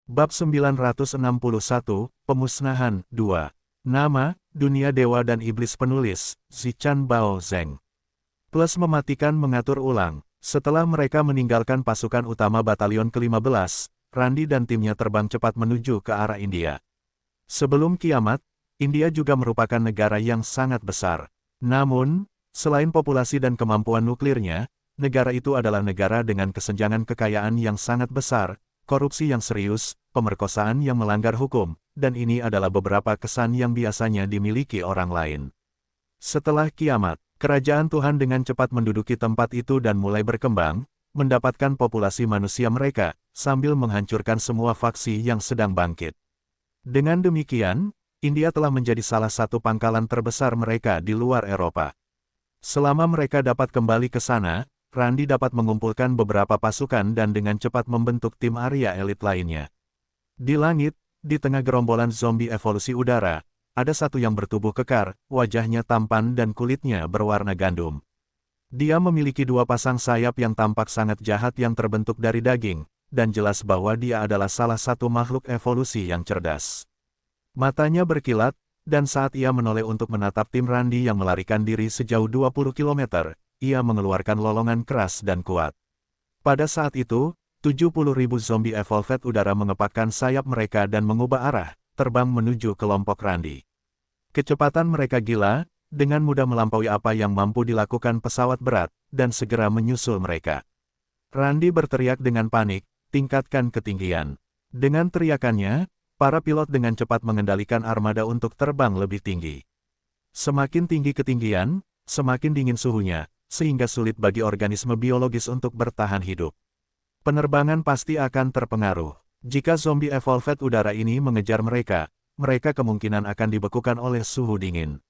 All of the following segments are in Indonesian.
Bab 961, Pemusnahan, 2. Nama, Dunia Dewa dan Iblis. Penulis, Zichan Bao Zeng. Plus mematikan mengatur ulang. Setelah mereka meninggalkan pasukan utama batalion ke-15, Randi dan timnya terbang cepat menuju ke arah India. Sebelum kiamat, India juga merupakan negara yang sangat besar. Namun, selain populasi dan kemampuan nuklirnya, negara itu adalah negara dengan kesenjangan kekayaan yang sangat besar, korupsi yang serius, pemerkosaan yang melanggar hukum, dan ini adalah beberapa kesan yang biasanya dimiliki orang lain. Setelah kiamat, kerajaan Tuhan dengan cepat menduduki tempat itu dan mulai berkembang, mendapatkan populasi manusia mereka, sambil menghancurkan semua faksi yang sedang bangkit. Dengan demikian, India telah menjadi salah satu pangkalan terbesar mereka di luar Eropa. Selama mereka dapat kembali ke sana, Randi dapat mengumpulkan beberapa pasukan dan dengan cepat membentuk tim Arya elit lainnya. Di langit, di tengah gerombolan zombie evolusi udara, ada satu yang bertubuh kekar, wajahnya tampan dan kulitnya berwarna gandum. Dia memiliki dua pasang sayap yang tampak sangat jahat yang terbentuk dari daging, dan jelas bahwa dia adalah salah satu makhluk evolusi yang cerdas. Matanya berkilat, dan saat ia menoleh untuk menatap tim Randi yang melarikan diri sejauh 20 km, ia mengeluarkan lolongan keras dan kuat. Pada saat itu, 70.000 zombie evolved udara mengepakkan sayap mereka dan mengubah arah, terbang menuju kelompok Randi. Kecepatan mereka gila, dengan mudah melampaui apa yang mampu dilakukan pesawat berat, dan segera menyusul mereka. Randi berteriak dengan panik, tingkatkan ketinggian. Dengan teriakannya, para pilot dengan cepat mengendalikan armada untuk terbang lebih tinggi. Semakin tinggi ketinggian, semakin dingin suhunya, sehingga sulit bagi organisme biologis untuk bertahan hidup. Penerbangan pasti akan terpengaruh. Jika zombie evolved udara ini mengejar mereka, mereka kemungkinan akan dibekukan oleh suhu dingin.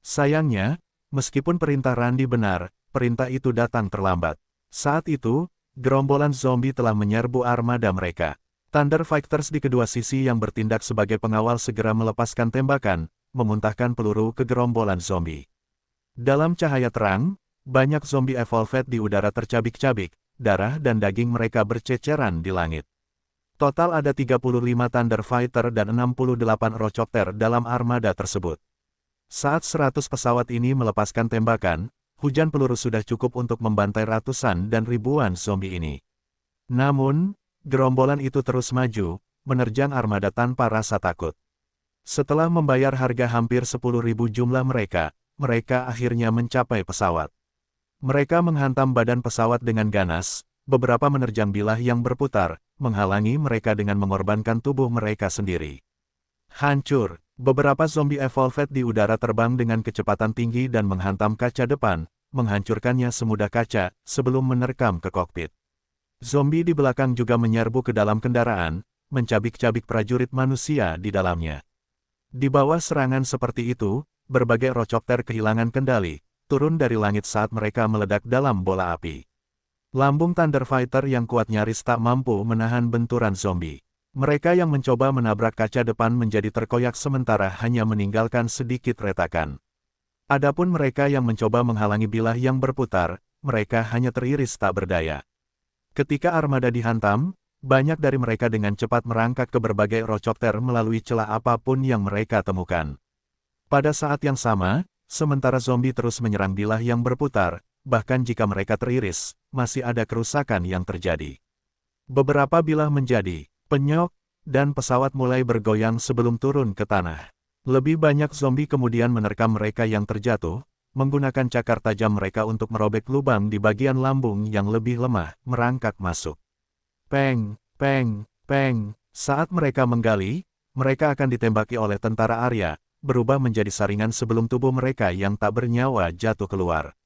Sayangnya, meskipun perintah Randi benar, perintah itu datang terlambat. Saat itu, gerombolan zombie telah menyerbu armada mereka. Thunder Fighters di kedua sisi yang bertindak sebagai pengawal segera melepaskan tembakan, memuntahkan peluru ke gerombolan zombie. Dalam cahaya terang, banyak zombie evolved di udara tercabik-cabik, darah dan daging mereka berceceran di langit. Total ada 35 Thunder Fighter dan 68 Rochopter dalam armada tersebut. Saat 100 pesawat ini melepaskan tembakan, hujan peluru sudah cukup untuk membantai ratusan dan ribuan zombie ini. Namun, gerombolan itu terus maju, menerjang armada tanpa rasa takut. Setelah membayar harga hampir 10.000 jumlah mereka akhirnya mencapai pesawat. Mereka menghantam badan pesawat dengan ganas, beberapa menerjang bilah yang berputar, menghalangi mereka dengan mengorbankan tubuh mereka sendiri. Hancur, beberapa zombie evolved di udara terbang dengan kecepatan tinggi dan menghantam kaca depan, menghancurkannya semudah kaca, sebelum menerkam ke kokpit. Zombie di belakang juga menyerbu ke dalam kendaraan, mencabik-cabik prajurit manusia di dalamnya. Di bawah serangan seperti itu, berbagai Rochopter kehilangan kendali, turun dari langit saat mereka meledak dalam bola api. Lambung Thunder Fighter yang kuat nyaris tak mampu menahan benturan zombie. Mereka yang mencoba menabrak kaca depan menjadi terkoyak sementara hanya meninggalkan sedikit retakan. Adapun mereka yang mencoba menghalangi bilah yang berputar, mereka hanya teriris tak berdaya. Ketika armada dihantam, banyak dari mereka dengan cepat merangkak ke berbagai Rochopter melalui celah apapun yang mereka temukan. Pada saat yang sama, sementara zombie terus menyerang bilah yang berputar, bahkan jika mereka teriris, masih ada kerusakan yang terjadi. Beberapa bilah menjadi penyok, dan pesawat mulai bergoyang sebelum turun ke tanah. Lebih banyak zombie kemudian menerkam mereka yang terjatuh, menggunakan cakar tajam mereka untuk merobek lubang di bagian lambung yang lebih lemah, merangkak masuk. Peng, peng, peng, saat mereka menggali, mereka akan ditembaki oleh tentara Arya, berubah menjadi saringan sebelum tubuh mereka yang tak bernyawa jatuh keluar.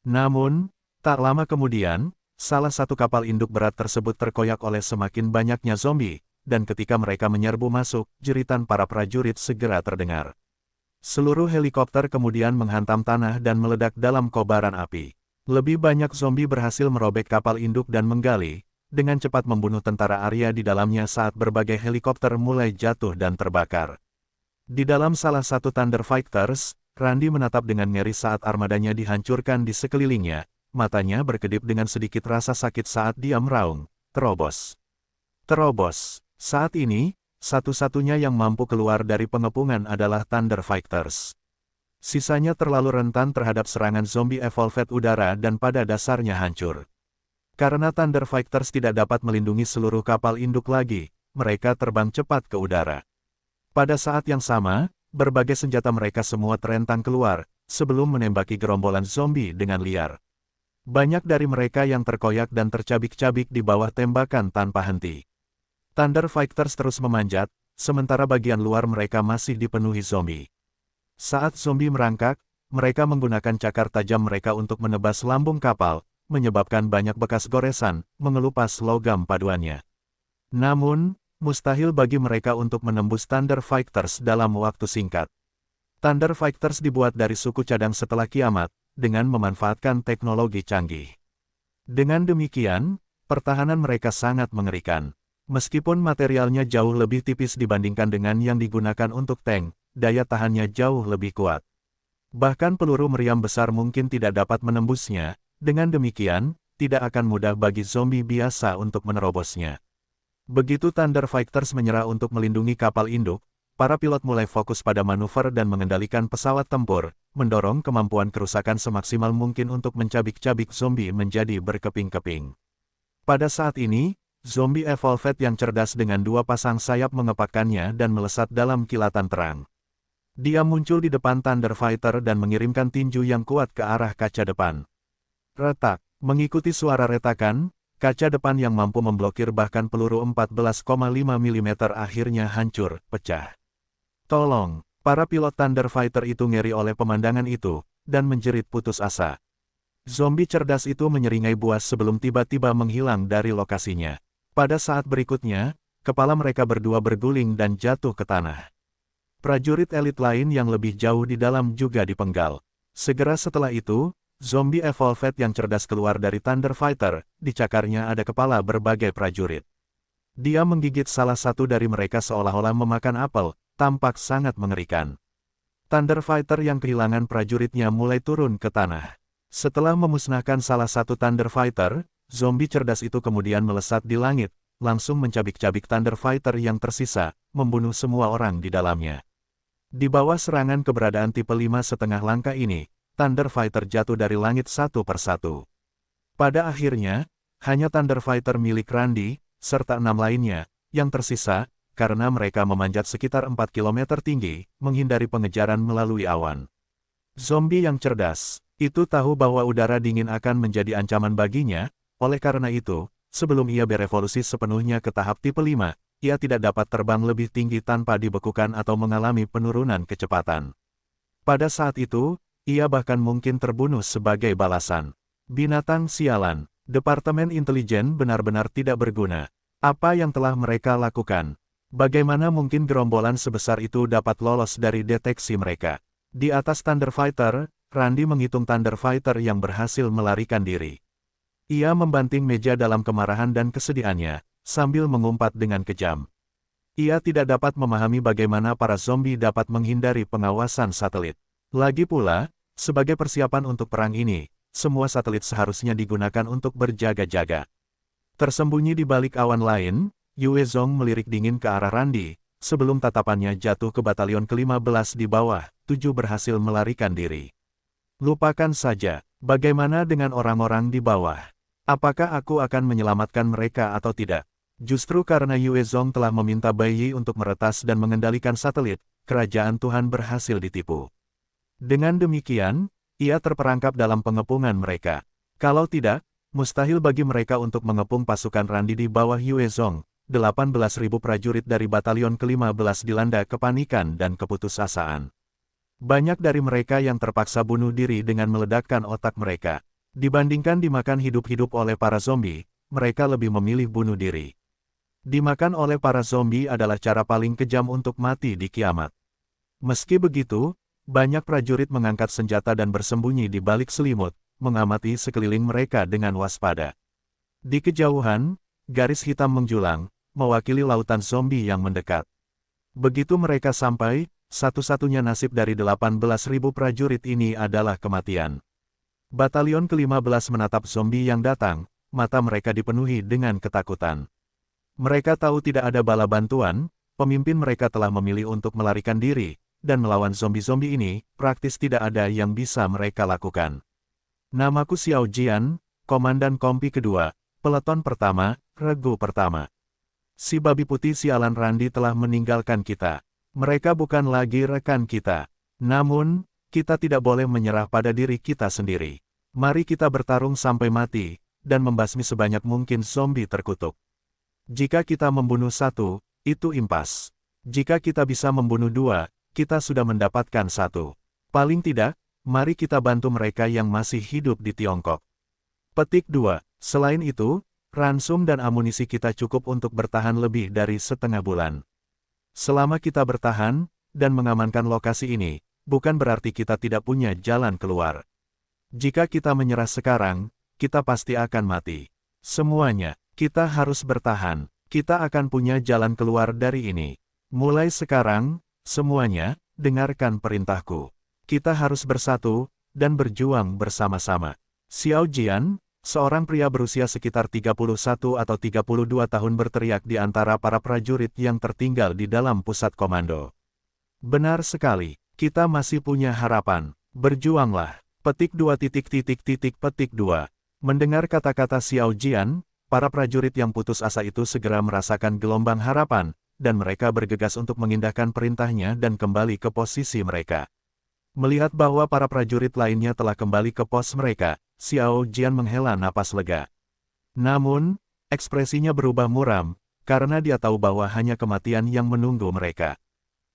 Namun, tak lama kemudian, salah satu kapal induk berat tersebut terkoyak oleh semakin banyaknya zombie, dan ketika mereka menyerbu masuk, jeritan para prajurit segera terdengar. Seluruh helikopter kemudian menghantam tanah dan meledak dalam kobaran api. Lebih banyak zombie berhasil merobek kapal induk dan menggali, dengan cepat membunuh tentara Arya di dalamnya saat berbagai helikopter mulai jatuh dan terbakar. Di dalam salah satu Thunder Fighters, Randi menatap dengan ngeri saat armadanya dihancurkan di sekelilingnya, matanya berkedip dengan sedikit rasa sakit saat dia meraung, terobos. Terobos. Saat ini, satu-satunya yang mampu keluar dari pengepungan adalah Thunder Fighters. Sisanya terlalu rentan terhadap serangan zombie evolved udara dan pada dasarnya hancur. Karena Thunder Fighters tidak dapat melindungi seluruh kapal induk lagi, mereka terbang cepat ke udara. Pada saat yang sama, berbagai senjata mereka semua terentang keluar, sebelum menembaki gerombolan zombie dengan liar. Banyak dari mereka yang terkoyak dan tercabik-cabik di bawah tembakan tanpa henti. Thunder Fighters terus memanjat, sementara bagian luar mereka masih dipenuhi zombie. Saat zombie merangkak, mereka menggunakan cakar tajam mereka untuk menebas lambung kapal, menyebabkan banyak bekas goresan, mengelupas logam paduannya. Namun, mustahil bagi mereka untuk menembus Thunder Fighters dalam waktu singkat. Thunder Fighters dibuat dari suku cadang setelah kiamat, dengan memanfaatkan teknologi canggih. Dengan demikian, pertahanan mereka sangat mengerikan. Meskipun materialnya jauh lebih tipis dibandingkan dengan yang digunakan untuk tank, daya tahannya jauh lebih kuat. Bahkan peluru meriam besar mungkin tidak dapat menembusnya, dengan demikian, tidak akan mudah bagi zombie biasa untuk menerobosnya. Begitu Thunder Fighters menyerah untuk melindungi kapal induk, para pilot mulai fokus pada manuver dan mengendalikan pesawat tempur, mendorong kemampuan kerusakan semaksimal mungkin untuk mencabik-cabik zombie menjadi berkeping-keping. Pada saat ini, zombie evolved yang cerdas dengan dua pasang sayap mengepakkannya dan melesat dalam kilatan terang. Dia muncul di depan Thunder Fighter dan mengirimkan tinju yang kuat ke arah kaca depan. Retak, mengikuti suara retakan, kaca depan yang mampu memblokir bahkan peluru 14,5 mm akhirnya hancur, pecah. Tolong, para pilot Thunder Fighter itu ngeri oleh pemandangan itu, dan menjerit putus asa. Zombie cerdas itu menyeringai buas sebelum tiba-tiba menghilang dari lokasinya. Pada saat berikutnya, kepala mereka berdua berguling dan jatuh ke tanah. Prajurit elit lain yang lebih jauh di dalam juga dipenggal. Segera setelah itu, zombie evolved yang cerdas keluar dari Thunder Fighter, di cakarnya ada kepala berbagai prajurit. Dia menggigit salah satu dari mereka seolah-olah memakan apel, tampak sangat mengerikan. Thunder Fighter yang kehilangan prajuritnya mulai turun ke tanah. Setelah memusnahkan salah satu Thunder Fighter, zombie cerdas itu kemudian melesat di langit, langsung mencabik-cabik Thunder Fighter yang tersisa, membunuh semua orang di dalamnya. Di bawah serangan keberadaan tipe 5,5 langkah ini, Thunder Fighter jatuh dari langit satu persatu. Pada akhirnya, hanya Thunder Fighter milik Randy, serta 6 lainnya, yang tersisa, karena mereka memanjat sekitar 4 km tinggi, menghindari pengejaran melalui awan. Zombie yang cerdas, itu tahu bahwa udara dingin akan menjadi ancaman baginya, oleh karena itu, sebelum ia berevolusi sepenuhnya ke tahap tipe 5, ia tidak dapat terbang lebih tinggi tanpa dibekukan atau mengalami penurunan kecepatan. Pada saat itu, ia bahkan mungkin terbunuh sebagai balasan. Binatang sialan, Departemen Intelijen benar-benar tidak berguna. Apa yang telah mereka lakukan? Bagaimana mungkin gerombolan sebesar itu dapat lolos dari deteksi mereka? Di atas Thunder Fighter, Randy menghitung Thunder Fighter yang berhasil melarikan diri. Ia membanting meja dalam kemarahan dan kesedihannya, sambil mengumpat dengan kejam. Ia tidak dapat memahami bagaimana para zombie dapat menghindari pengawasan satelit. Lagi pula, sebagai persiapan untuk perang ini, semua satelit seharusnya digunakan untuk berjaga-jaga. Tersembunyi di balik awan lain, Yue Zhong melirik dingin ke arah Randy, sebelum tatapannya jatuh ke batalion ke-15 di bawah, 7 berhasil melarikan diri. Lupakan saja, bagaimana dengan orang-orang di bawah? Apakah aku akan menyelamatkan mereka atau tidak? Justru karena Yue Zhong telah meminta Bai Yi untuk meretas dan mengendalikan satelit, kerajaan Tuhan berhasil ditipu. Dengan demikian, ia terperangkap dalam pengepungan mereka. Kalau tidak, mustahil bagi mereka untuk mengepung pasukan Randy di bawah Yue Zhong. 18.000 prajurit dari batalion ke-15 dilanda kepanikan dan keputusasaan. Banyak dari mereka yang terpaksa bunuh diri dengan meledakkan otak mereka. Dibandingkan dimakan hidup-hidup oleh para zombie, mereka lebih memilih bunuh diri. Dimakan oleh para zombie adalah cara paling kejam untuk mati di kiamat. Meski begitu, banyak prajurit mengangkat senjata dan bersembunyi di balik selimut, mengamati sekeliling mereka dengan waspada. Di kejauhan, garis hitam menjulang, mewakili lautan zombie yang mendekat. Begitu mereka sampai, satu-satunya nasib dari 18.000 prajurit ini adalah kematian. Batalion ke-15 menatap zombie yang datang, mata mereka dipenuhi dengan ketakutan. Mereka tahu tidak ada bala bantuan, pemimpin mereka telah memilih untuk melarikan diri, dan melawan zombie-zombie ini, praktis tidak ada yang bisa mereka lakukan. Namaku Xiao Jian, Komandan Kompi kedua, Peleton pertama, Regu pertama. Si babi putih sialan Randi telah meninggalkan kita. Mereka bukan lagi rekan kita. Namun, kita tidak boleh menyerah pada diri kita sendiri. Mari kita bertarung sampai mati, dan membasmi sebanyak mungkin zombie terkutuk. Jika kita membunuh satu, itu impas. Jika kita bisa membunuh dua, kita sudah mendapatkan satu. Paling tidak, mari kita bantu mereka yang masih hidup di Tiongkok. Petik 2. Selain itu, ransum dan amunisi kita cukup untuk bertahan lebih dari setengah bulan. Selama kita bertahan, dan mengamankan lokasi ini, bukan berarti kita tidak punya jalan keluar. Jika kita menyerah sekarang, kita pasti akan mati. Semuanya, kita harus bertahan. Kita akan punya jalan keluar dari ini. Mulai sekarang, semuanya, dengarkan perintahku. Kita harus bersatu, dan berjuang bersama-sama. Xiao Jian, seorang pria berusia sekitar 31 atau 32 tahun berteriak di antara para prajurit yang tertinggal di dalam pusat komando. Benar sekali, kita masih punya harapan. Berjuanglah. Petik 2 petik 2. Mendengar kata-kata Xiao Jian, para prajurit yang putus asa itu segera merasakan gelombang harapan, dan mereka bergegas untuk mengindahkan perintahnya dan kembali ke posisi mereka. Melihat bahwa para prajurit lainnya telah kembali ke pos mereka, Xiao Jian menghela napas lega. Namun, ekspresinya berubah muram, karena dia tahu bahwa hanya kematian yang menunggu mereka.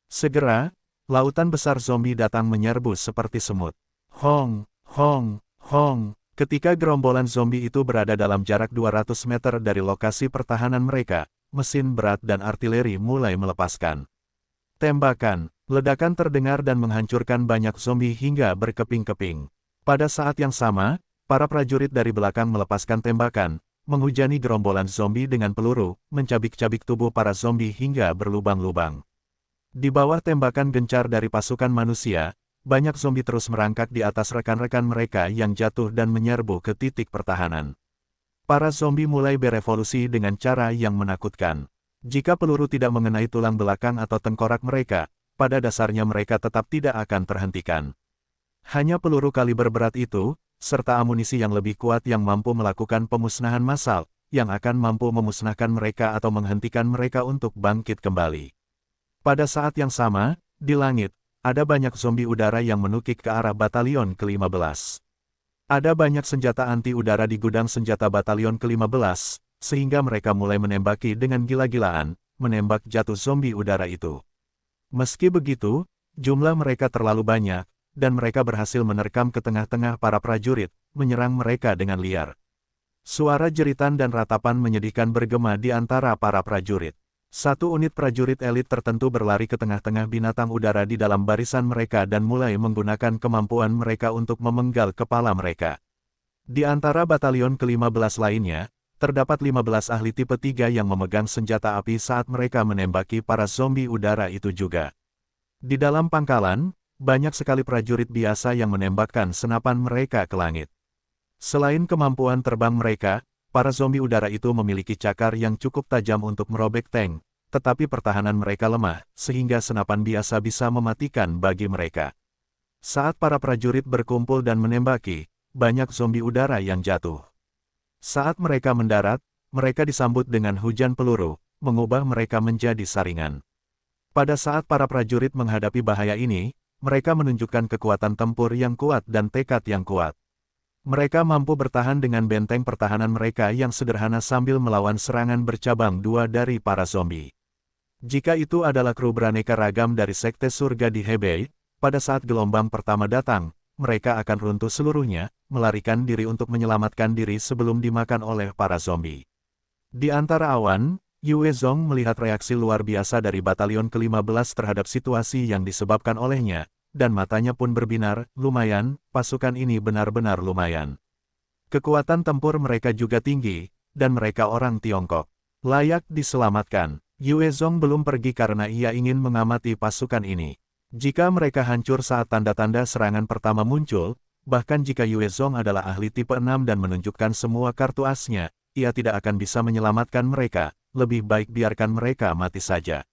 Segera, lautan besar zombie datang menyerbu seperti semut. Hong, hong, hong. Ketika gerombolan zombie itu berada dalam jarak 200 meter dari lokasi pertahanan mereka, mesin berat dan artileri mulai melepaskan tembakan. Ledakan terdengar dan menghancurkan banyak zombie hingga berkeping-keping. Pada saat yang sama, para prajurit dari belakang melepaskan tembakan, menghujani gerombolan zombie dengan peluru, mencabik-cabik tubuh para zombie hingga berlubang-lubang. Di bawah tembakan gencar dari pasukan manusia, banyak zombie terus merangkak di atas rekan-rekan mereka yang jatuh dan menyerbu ke titik pertahanan. Para zombie mulai berevolusi dengan cara yang menakutkan. Jika peluru tidak mengenai tulang belakang atau tengkorak mereka, pada dasarnya mereka tetap tidak akan terhentikan. Hanya peluru kaliber berat itu, serta amunisi yang lebih kuat yang mampu melakukan pemusnahan massal, yang akan mampu memusnahkan mereka atau menghentikan mereka untuk bangkit kembali. Pada saat yang sama, di langit, ada banyak zombie udara yang menukik ke arah batalion ke-15. Ada banyak senjata anti-udara di gudang senjata batalion ke-15, sehingga mereka mulai menembaki dengan gila-gilaan, menembak jatuh zombie udara itu. Meski begitu, jumlah mereka terlalu banyak, dan mereka berhasil menerkam ke tengah-tengah para prajurit, menyerang mereka dengan liar. Suara jeritan dan ratapan menyedihkan bergema di antara para prajurit. Satu unit prajurit elit tertentu berlari ke tengah-tengah binatang udara di dalam barisan mereka dan mulai menggunakan kemampuan mereka untuk memenggal kepala mereka. Di antara batalion ke-15 lainnya, terdapat 15 ahli tipe 3 yang memegang senjata api saat mereka menembaki para zombie udara itu juga. Di dalam pangkalan, banyak sekali prajurit biasa yang menembakkan senapan mereka ke langit. Selain kemampuan terbang mereka, para zombie udara itu memiliki cakar yang cukup tajam untuk merobek tank, tetapi pertahanan mereka lemah, sehingga senapan biasa bisa mematikan bagi mereka. Saat para prajurit berkumpul dan menembaki, banyak zombie udara yang jatuh. Saat mereka mendarat, mereka disambut dengan hujan peluru, mengubah mereka menjadi saringan. Pada saat para prajurit menghadapi bahaya ini, mereka menunjukkan kekuatan tempur yang kuat dan tekad yang kuat. Mereka mampu bertahan dengan benteng pertahanan mereka yang sederhana sambil melawan serangan bercabang dua dari para zombie. Jika itu adalah kru beraneka ragam dari Sekte Surga di Hebei, pada saat gelombang pertama datang, mereka akan runtuh seluruhnya, melarikan diri untuk menyelamatkan diri sebelum dimakan oleh para zombie. Di antara awan, Yue Zong melihat reaksi luar biasa dari batalion ke-15 terhadap situasi yang disebabkan olehnya, dan matanya pun berbinar, lumayan, pasukan ini benar-benar lumayan. Kekuatan tempur mereka juga tinggi, dan mereka orang Tiongkok. Layak diselamatkan. Yue Zong belum pergi karena ia ingin mengamati pasukan ini. Jika mereka hancur saat tanda-tanda serangan pertama muncul, bahkan jika Yue Zong adalah ahli tipe 6 dan menunjukkan semua kartu asnya, ia tidak akan bisa menyelamatkan mereka. lebih baik biarkan mereka mati saja.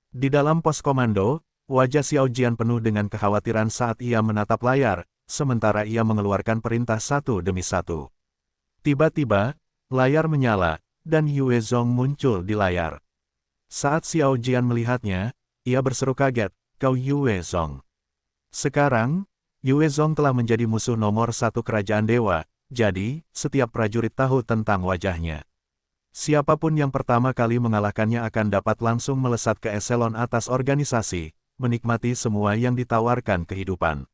Di dalam pos komando, wajah Xiao Jian penuh dengan kekhawatiran saat ia menatap layar, sementara ia mengeluarkan perintah satu demi satu. Tiba-tiba, layar menyala, dan Yue Zong muncul di layar. Saat Xiao Jian melihatnya, ia berseru kaget, "Kau Yue Zong." Sekarang, Yue Zong telah menjadi musuh nomor satu kerajaan dewa, jadi, setiap prajurit tahu tentang wajahnya. Siapapun yang pertama kali mengalahkannya akan dapat langsung melesat ke eselon atas organisasi, menikmati semua yang ditawarkan kehidupan.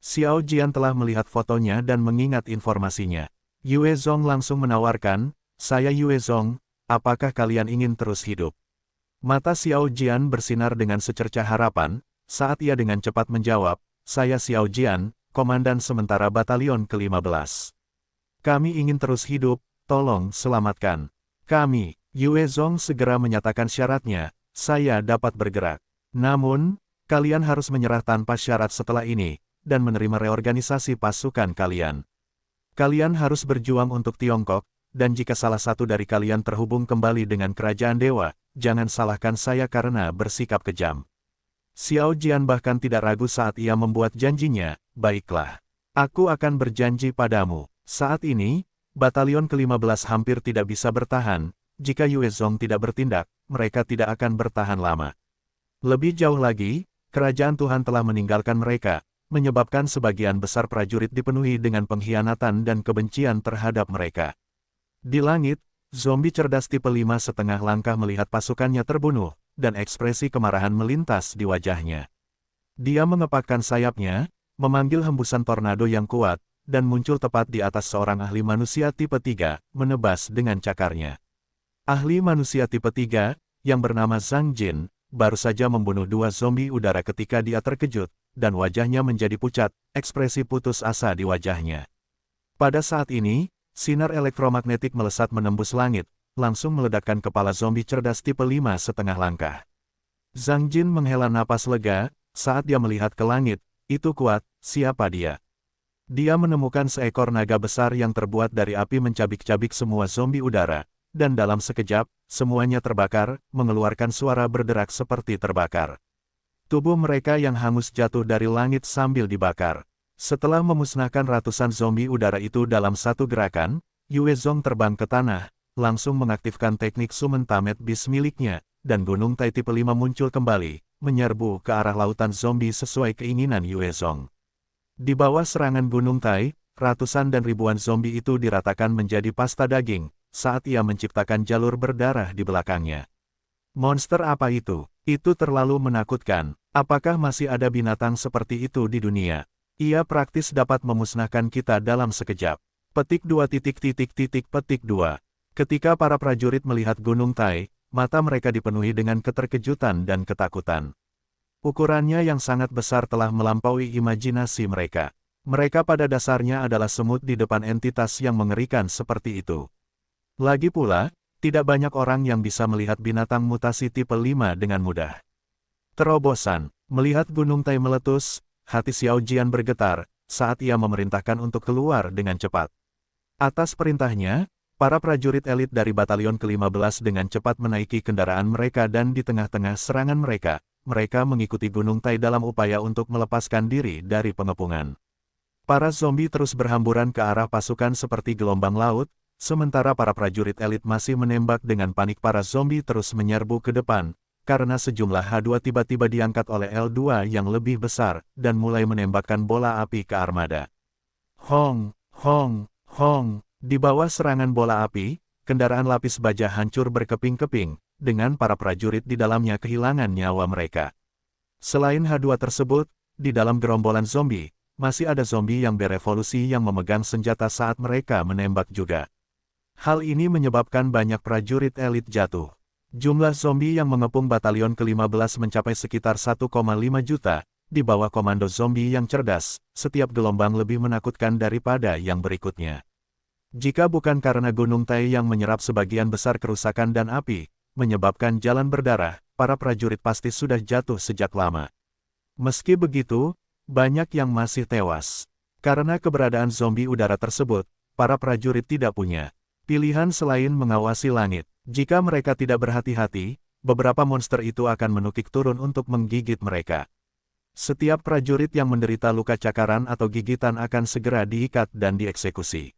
Xiao Jian telah melihat fotonya dan mengingat informasinya. Yue Zong langsung menawarkan, "Saya Yue Zong, apakah kalian ingin terus hidup?" Mata Xiao Jian bersinar dengan secercah harapan, saat ia dengan cepat menjawab, "Saya Xiao Jian, komandan sementara batalion ke-15. Kami ingin terus hidup, tolong selamatkan kami." Yue Zong segera menyatakan syaratnya, "Saya dapat bergerak. Namun, kalian harus menyerah tanpa syarat setelah ini, dan menerima reorganisasi pasukan kalian. Kalian harus berjuang untuk Tiongkok, dan jika salah satu dari kalian terhubung kembali dengan kerajaan dewa, jangan salahkan saya karena bersikap kejam." Xiao Jian bahkan tidak ragu saat ia membuat janjinya, "Baiklah. Aku akan berjanji padamu." Saat ini, batalion ke-15 hampir tidak bisa bertahan, jika Yue Zong tidak bertindak, mereka tidak akan bertahan lama. Lebih jauh lagi, kerajaan Tuhan telah meninggalkan mereka, menyebabkan sebagian besar prajurit dipenuhi dengan pengkhianatan dan kebencian terhadap mereka. Di langit, zombie cerdas tipe 5,5 langkah melihat pasukannya terbunuh, dan ekspresi kemarahan melintas di wajahnya. Dia mengepakkan sayapnya, memanggil hembusan tornado yang kuat, dan muncul tepat di atas seorang ahli manusia tipe 3, menebas dengan cakarnya. Ahli manusia tipe 3, yang bernama Zhang Jin, baru saja membunuh 2 zombie udara ketika dia terkejut, dan wajahnya menjadi pucat, ekspresi putus asa di wajahnya. Pada saat ini, sinar elektromagnetik melesat menembus langit, langsung meledakkan kepala zombie cerdas tipe 5,5 langkah. Zhang Jin menghela napas lega, saat dia melihat ke langit, "Itu kuat, siapa dia?" Dia menemukan seekor naga besar yang terbuat dari api mencabik-cabik semua zombie udara, dan dalam sekejap, semuanya terbakar, mengeluarkan suara berderak seperti terbakar. Tubuh mereka yang hangus jatuh dari langit sambil dibakar. Setelah memusnahkan ratusan zombie udara itu dalam satu gerakan, Yue Zong terbang ke tanah, langsung mengaktifkan teknik Summon Tamet Beast miliknya, dan Gunung Tai tipe 5 muncul kembali, menyerbu ke arah lautan zombie sesuai keinginan Yue Zong. Di bawah serangan Gunung Tai, ratusan dan ribuan zombie itu diratakan menjadi pasta daging, saat ia menciptakan jalur berdarah di belakangnya. Monster apa itu? Itu terlalu menakutkan. Apakah masih ada binatang seperti itu di dunia? Ia praktis dapat memusnahkan kita dalam sekejap. Petik 2. Ketika para prajurit melihat Gunung Tai, mata mereka dipenuhi dengan keterkejutan dan ketakutan. Ukurannya yang sangat besar telah melampaui imajinasi mereka. Mereka pada dasarnya adalah semut di depan entitas yang mengerikan seperti itu. Lagi pula, tidak banyak orang yang bisa melihat binatang mutasi tipe 5 dengan mudah. Terobosan, melihat Gunung Tai meletus, hati Xiao Jian bergetar, saat ia memerintahkan untuk keluar dengan cepat. Atas perintahnya, para prajurit elit dari batalion ke-15 dengan cepat menaiki kendaraan mereka dan di tengah-tengah serangan mereka, mereka mengikuti Gunung Tai dalam upaya untuk melepaskan diri dari pengepungan. Para zombie terus berhamburan ke arah pasukan seperti gelombang laut, sementara para prajurit elit masih menembak dengan panik. Para zombie terus menyerbu ke depan, karena sejumlah H2 tiba-tiba diangkat oleh L2 yang lebih besar, dan mulai menembakkan bola api ke armada. Hong, hong, hong, di bawah serangan bola api, kendaraan lapis baja hancur berkeping-keping, dengan para prajurit di dalamnya kehilangan nyawa mereka. Selain H2 tersebut, di dalam gerombolan zombie, masih ada zombie yang berevolusi yang memegang senjata saat mereka menembak juga. Hal ini menyebabkan banyak prajurit elit jatuh. Jumlah zombie yang mengepung batalion ke-15 mencapai sekitar 1,5 juta, di bawah komando zombie yang cerdas, setiap gelombang lebih menakutkan daripada yang berikutnya. Jika bukan karena Gunung Tai yang menyerap sebagian besar kerusakan dan api, menyebabkan jalan berdarah, para prajurit pasti sudah jatuh sejak lama. Meski begitu, banyak yang masih tewas. Karena keberadaan zombie udara tersebut, para prajurit tidak punya pilihan selain mengawasi langit. Jika mereka tidak berhati-hati, beberapa monster itu akan menukik turun untuk menggigit mereka. Setiap prajurit yang menderita luka cakaran atau gigitan akan segera diikat dan dieksekusi.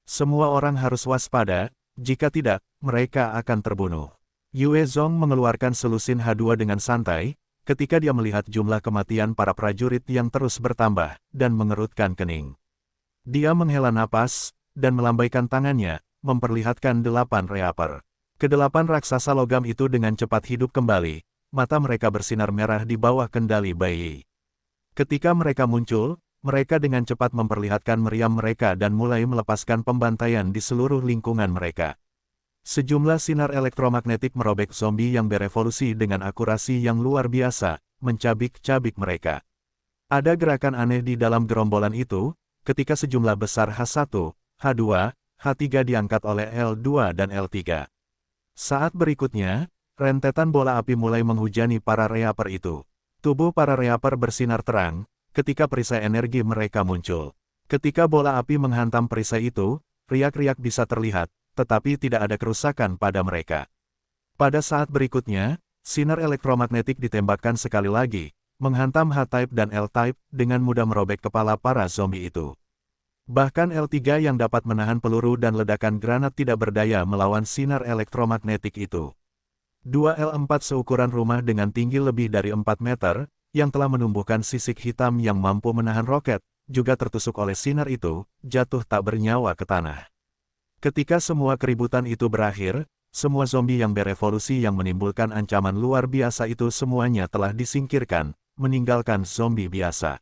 Semua orang harus waspada, jika tidak, mereka akan terbunuh. Yue Zong mengeluarkan selusin H2 dengan santai, ketika dia melihat jumlah kematian para prajurit yang terus bertambah, dan mengerutkan kening. Dia menghela napas, dan melambaikan tangannya, memperlihatkan 8 reaper. Kedelapan raksasa logam itu dengan cepat hidup kembali, mata mereka bersinar merah di bawah kendali Bai Yi. Ketika mereka muncul, mereka dengan cepat memperlihatkan meriam mereka dan mulai melepaskan pembantaian di seluruh lingkungan mereka. Sejumlah sinar elektromagnetik merobek zombie yang berevolusi dengan akurasi yang luar biasa, mencabik-cabik mereka. Ada gerakan aneh di dalam gerombolan itu, ketika sejumlah besar H1, H2, H3 diangkat oleh L2 dan L3. Saat berikutnya, rentetan bola api mulai menghujani para reaper itu. Tubuh para reaper bersinar terang, ketika perisai energi mereka muncul. Ketika bola api menghantam perisai itu, riak-riak bisa terlihat, tetapi tidak ada kerusakan pada mereka. Pada saat berikutnya, sinar elektromagnetik ditembakkan sekali lagi, menghantam H-Type dan L-Type, dengan mudah merobek kepala para zombie itu. Bahkan L3 yang dapat menahan peluru dan ledakan granat tidak berdaya melawan sinar elektromagnetik itu. Dua L4 seukuran rumah dengan tinggi lebih dari 4 meter, yang telah menumbuhkan sisik hitam yang mampu menahan roket, juga tertusuk oleh sinar itu, jatuh tak bernyawa ke tanah. Ketika semua keributan itu berakhir, semua zombie yang berevolusi yang menimbulkan ancaman luar biasa itu semuanya telah disingkirkan, meninggalkan zombie biasa.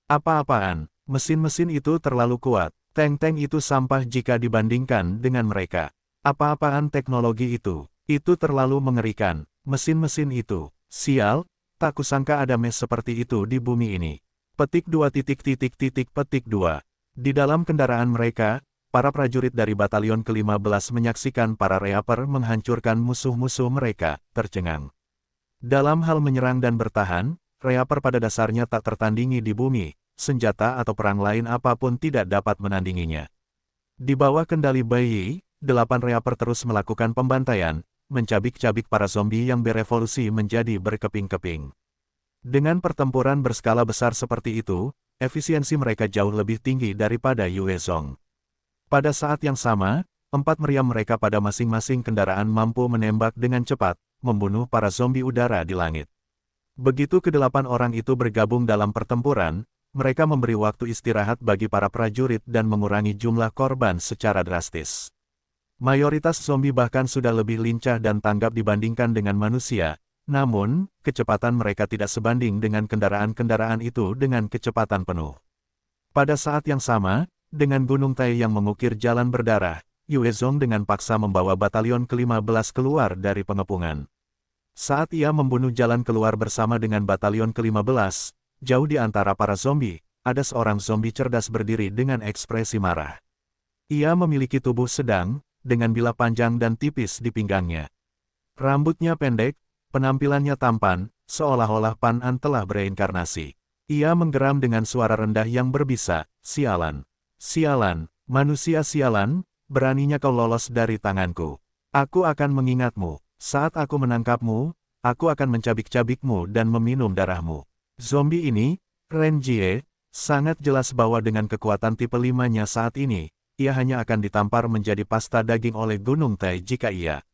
Apa-apaan, mesin-mesin itu terlalu kuat, tank-tank itu sampah jika dibandingkan dengan mereka. Apa-apaan teknologi itu terlalu mengerikan, mesin-mesin itu, sial, tak kusangka ada mes seperti itu di bumi ini. Petik 2 petik 2. Di dalam kendaraan mereka, para prajurit dari batalion ke-15 menyaksikan para reaper menghancurkan musuh-musuh mereka, tercengang. Dalam hal menyerang dan bertahan, reaper pada dasarnya tak tertandingi di bumi, senjata atau perang lain apapun tidak dapat menandinginya. Di bawah kendali Bai Yi, 8 reaper terus melakukan pembantaian, mencabik-cabik para zombie yang berevolusi menjadi berkeping-keping. Dengan pertempuran berskala besar seperti itu, efisiensi mereka jauh lebih tinggi daripada Yue Zong. Pada saat yang sama, 4 meriam mereka pada masing-masing kendaraan mampu menembak dengan cepat, membunuh para zombie udara di langit. Begitu ke-8 orang itu bergabung dalam pertempuran, mereka memberi waktu istirahat bagi para prajurit dan mengurangi jumlah korban secara drastis. Mayoritas zombie bahkan sudah lebih lincah dan tanggap dibandingkan dengan manusia, namun, kecepatan mereka tidak sebanding dengan kendaraan-kendaraan itu dengan kecepatan penuh. Pada saat yang sama, dengan Gunung Tai yang mengukir jalan berdarah, Yue Zong dengan paksa membawa batalion ke-15 keluar dari pengepungan. Saat ia membunuh jalan keluar bersama dengan batalion ke-15, jauh di antara para zombie, ada seorang zombie cerdas berdiri dengan ekspresi marah. Ia memiliki tubuh sedang, dengan bilah panjang dan tipis di pinggangnya. Rambutnya pendek, penampilannya tampan, seolah-olah Pan An telah bereinkarnasi. Ia menggeram dengan suara rendah yang berbisa, "Sialan! Sialan, manusia sialan, beraninya kau lolos dari tanganku. Aku akan mengingatmu, saat aku menangkapmu, aku akan mencabik-cabikmu dan meminum darahmu." Zombie ini, Ren Jie, sangat jelas bahwa dengan kekuatan tipe 5-nya saat ini, ia hanya akan ditampar menjadi pasta daging oleh Gunung Tai jika ia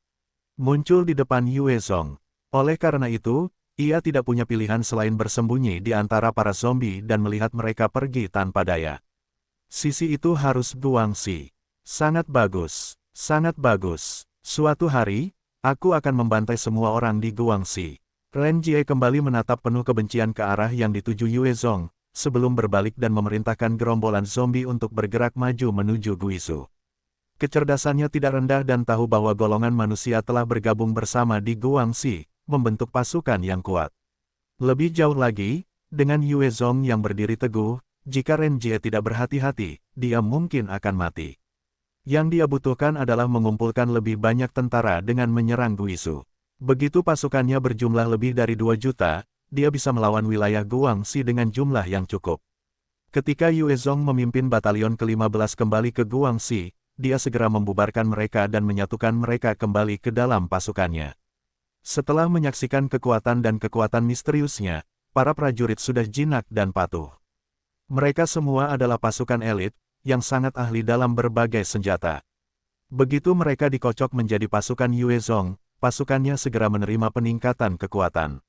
muncul di depan Yue Zong. Oleh karena itu, ia tidak punya pilihan selain bersembunyi di antara para zombie dan melihat mereka pergi tanpa daya. Sisi itu harus Guangxi. Sangat bagus, sangat bagus. Suatu hari, aku akan membantai semua orang di Guangxi. Ren Jie kembali menatap penuh kebencian ke arah yang dituju Yue Zong, sebelum berbalik dan memerintahkan gerombolan zombie untuk bergerak maju menuju Guisu. Kecerdasannya tidak rendah dan tahu bahwa golongan manusia telah bergabung bersama di Guangxi, membentuk pasukan yang kuat. Lebih jauh lagi, dengan Yue Zong yang berdiri teguh, jika Ren Jie tidak berhati-hati, dia mungkin akan mati. Yang dia butuhkan adalah mengumpulkan lebih banyak tentara dengan menyerang Guisu. Begitu pasukannya berjumlah lebih dari 2 juta, dia bisa melawan wilayah Guangxi dengan jumlah yang cukup. Ketika Yue Zong memimpin batalion ke-15 kembali ke Guangxi, dia segera membubarkan mereka dan menyatukan mereka kembali ke dalam pasukannya. Setelah menyaksikan kekuatan dan kekuatan misteriusnya, para prajurit sudah jinak dan patuh. Mereka semua adalah pasukan elit, yang sangat ahli dalam berbagai senjata. Begitu mereka dikocok menjadi pasukan Yue Zong, pasukannya segera menerima peningkatan kekuatan.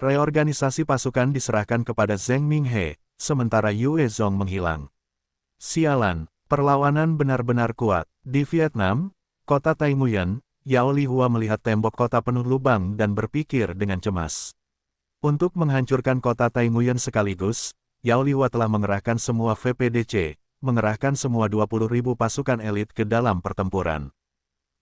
Reorganisasi pasukan diserahkan kepada Zheng Minghe, sementara Yue Zong menghilang. Sialan, perlawanan benar-benar kuat. Di Vietnam, kota Taimuyen, Yao Lihua melihat tembok kota penuh lubang dan berpikir dengan cemas. Untuk menghancurkan kota Taimuyen sekaligus, Yao Lihua telah mengerahkan semua VPDC, mengerahkan semua 20.000 pasukan elit ke dalam pertempuran.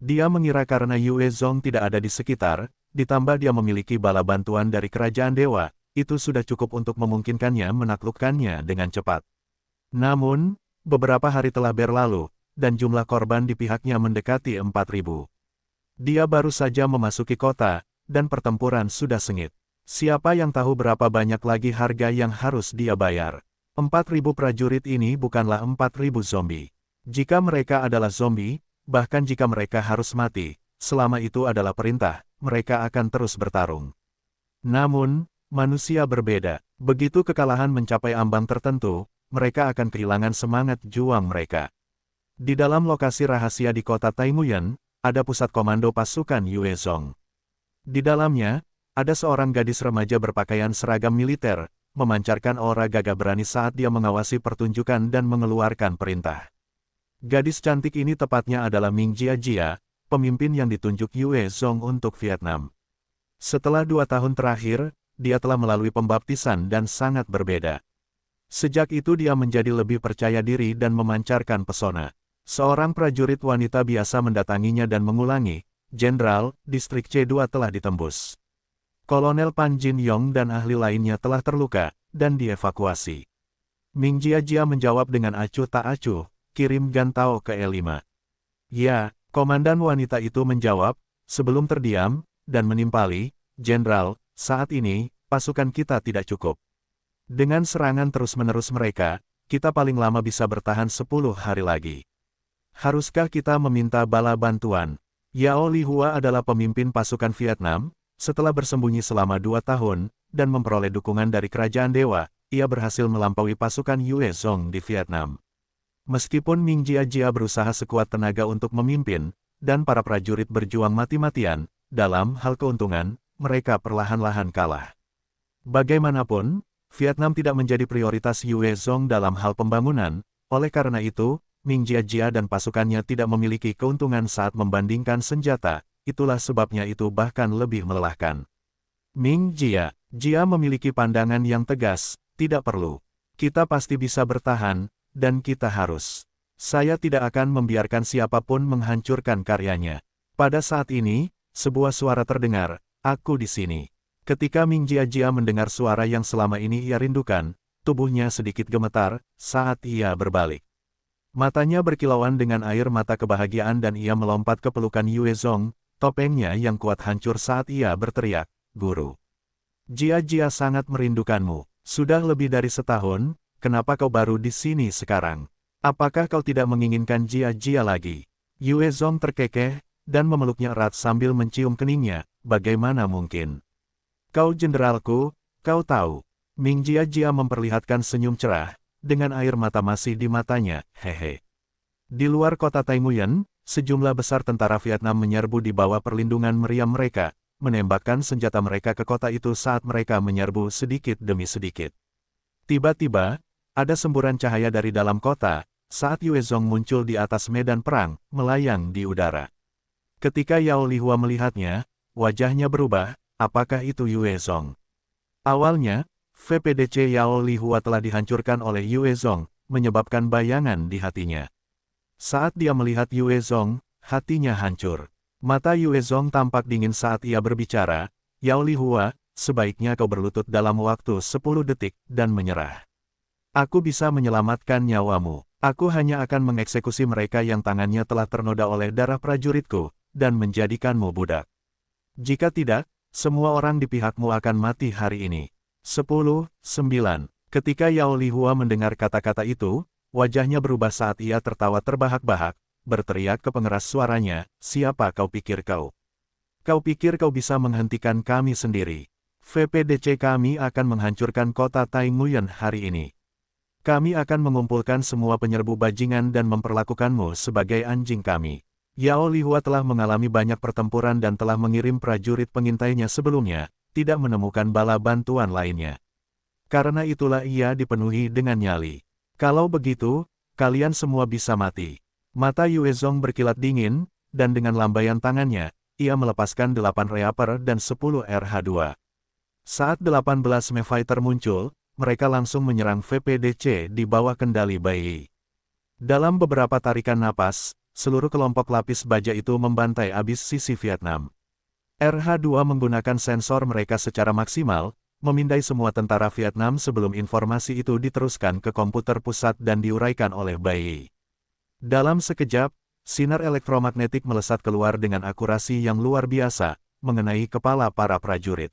Dia mengira karena Yue Zong tidak ada di sekitar, ditambah dia memiliki bala bantuan dari kerajaan dewa, itu sudah cukup untuk memungkinkannya menaklukkannya dengan cepat. Namun, beberapa hari telah berlalu, dan jumlah korban di pihaknya mendekati 4.000. Dia baru saja memasuki kota, dan pertempuran sudah sengit. Siapa yang tahu berapa banyak lagi harga yang harus dia bayar? 4.000 prajurit ini bukanlah 4.000 zombie. Jika mereka adalah zombie, bahkan jika mereka harus mati, selama itu adalah perintah, mereka akan terus bertarung. Namun, manusia berbeda. Begitu kekalahan mencapai ambang tertentu, mereka akan kehilangan semangat juang mereka. Di dalam lokasi rahasia di kota Taimuyen, ada pusat komando pasukan Yue Zong. Di dalamnya, ada seorang gadis remaja berpakaian seragam militer, memancarkan aura gagah berani saat dia mengawasi pertunjukan dan mengeluarkan perintah. Gadis cantik ini tepatnya adalah Ming Jia, pemimpin yang ditunjuk Yue Zong untuk Vietnam. Setelah 2 tahun terakhir, dia telah melalui pembaptisan dan sangat berbeda. Sejak itu dia menjadi lebih percaya diri dan memancarkan pesona. Seorang prajurit wanita biasa mendatanginya dan mengulangi, "Jenderal, distrik C2 telah ditembus. Kolonel Pan Jin Yong dan ahli lainnya telah terluka, dan dievakuasi." Ming Jia menjawab dengan acuh tak acuh, "Kirim Gantao ke E5. Ya, komandan wanita itu menjawab, sebelum terdiam, dan menimpali, "Jenderal, saat ini, pasukan kita tidak cukup. Dengan serangan terus-menerus mereka, kita paling lama bisa bertahan 10 hari lagi. Haruskah kita meminta bala bantuan?" Yao Lihua adalah pemimpin pasukan Vietnam. Setelah bersembunyi selama 2 tahun, dan memperoleh dukungan dari kerajaan dewa, ia berhasil melampaui pasukan Yue Zong di Vietnam. Meskipun Ming Jia berusaha sekuat tenaga untuk memimpin, dan para prajurit berjuang mati-matian, dalam hal keuntungan, mereka perlahan-lahan kalah. Bagaimanapun, Vietnam tidak menjadi prioritas Yue Zong dalam hal pembangunan, oleh karena itu, Ming Jia dan pasukannya tidak memiliki keuntungan saat membandingkan senjata. Itulah sebabnya itu bahkan lebih melelahkan. Ming Jia memiliki pandangan yang tegas, "Tidak perlu. Kita pasti bisa bertahan, dan kita harus. Saya tidak akan membiarkan siapapun menghancurkan karyanya." Pada saat ini, sebuah suara terdengar, "Aku di sini." Ketika Ming Jia mendengar suara yang selama ini ia rindukan, tubuhnya sedikit gemetar saat ia berbalik. Matanya berkilauan dengan air mata kebahagiaan dan ia melompat ke pelukan Yue Zong. Topengnya yang kuat hancur saat ia berteriak, "Guru. Jia sangat merindukanmu. Sudah lebih dari setahun, kenapa kau baru di sini sekarang? Apakah kau tidak menginginkan Jia lagi?" Yue Zong terkekeh, dan memeluknya erat sambil mencium keningnya, "Bagaimana mungkin? Kau jenderalku, kau tahu." Ming Jia memperlihatkan senyum cerah, dengan air mata masih di matanya, "Hehe." Di luar kota Taimuyen, sejumlah besar tentara Vietnam menyerbu di bawah perlindungan meriam mereka, menembakkan senjata mereka ke kota itu saat mereka menyerbu sedikit demi sedikit. Tiba-tiba, ada semburan cahaya dari dalam kota, saat Yue Zong muncul di atas medan perang, melayang di udara. Ketika Yao Lihua melihatnya, wajahnya berubah, apakah itu Yue Zong? Awalnya, VPDC Yao Lihua telah dihancurkan oleh Yue Zong, menyebabkan bayangan di hatinya. Saat dia melihat Yue Zong, hatinya hancur. Mata Yue Zong tampak dingin saat ia berbicara, "Yao Lihua, sebaiknya kau berlutut dalam waktu 10 detik, dan menyerah. Aku bisa menyelamatkan nyawamu. Aku hanya akan mengeksekusi mereka yang tangannya telah ternoda oleh darah prajuritku, dan menjadikanmu budak. Jika tidak, semua orang di pihakmu akan mati hari ini." 10-9. Ketika Yao Lihua mendengar kata-kata itu, wajahnya berubah saat ia tertawa terbahak-bahak, berteriak ke pengeras suaranya, siapa kau pikir kau? Kau pikir kau bisa menghentikan kami sendiri? VPDC kami akan menghancurkan kota Tai Nguyen hari ini. Kami akan mengumpulkan semua penyerbu bajingan dan memperlakukanmu sebagai anjing kami. Yao Lihua telah mengalami banyak pertempuran dan telah mengirim prajurit pengintainya sebelumnya, tidak menemukan bala bantuan lainnya. Karena itulah ia dipenuhi dengan nyali. Kalau begitu, kalian semua bisa mati. Mata Yue Zong berkilat dingin, dan dengan lambaian tangannya, ia melepaskan 8 Reaper dan 10 RH-2. Saat 18 Mefighter muncul, mereka langsung menyerang VPDC di bawah kendali Bai Yi. Dalam beberapa tarikan napas, seluruh kelompok lapis baja itu membantai abis sisi Vietnam. RH-2 menggunakan sensor mereka secara maksimal, memindai semua tentara Vietnam sebelum informasi itu diteruskan ke komputer pusat dan diuraikan oleh Bai Yi. Dalam sekejap, sinar elektromagnetik melesat keluar dengan akurasi yang luar biasa, mengenai kepala para prajurit.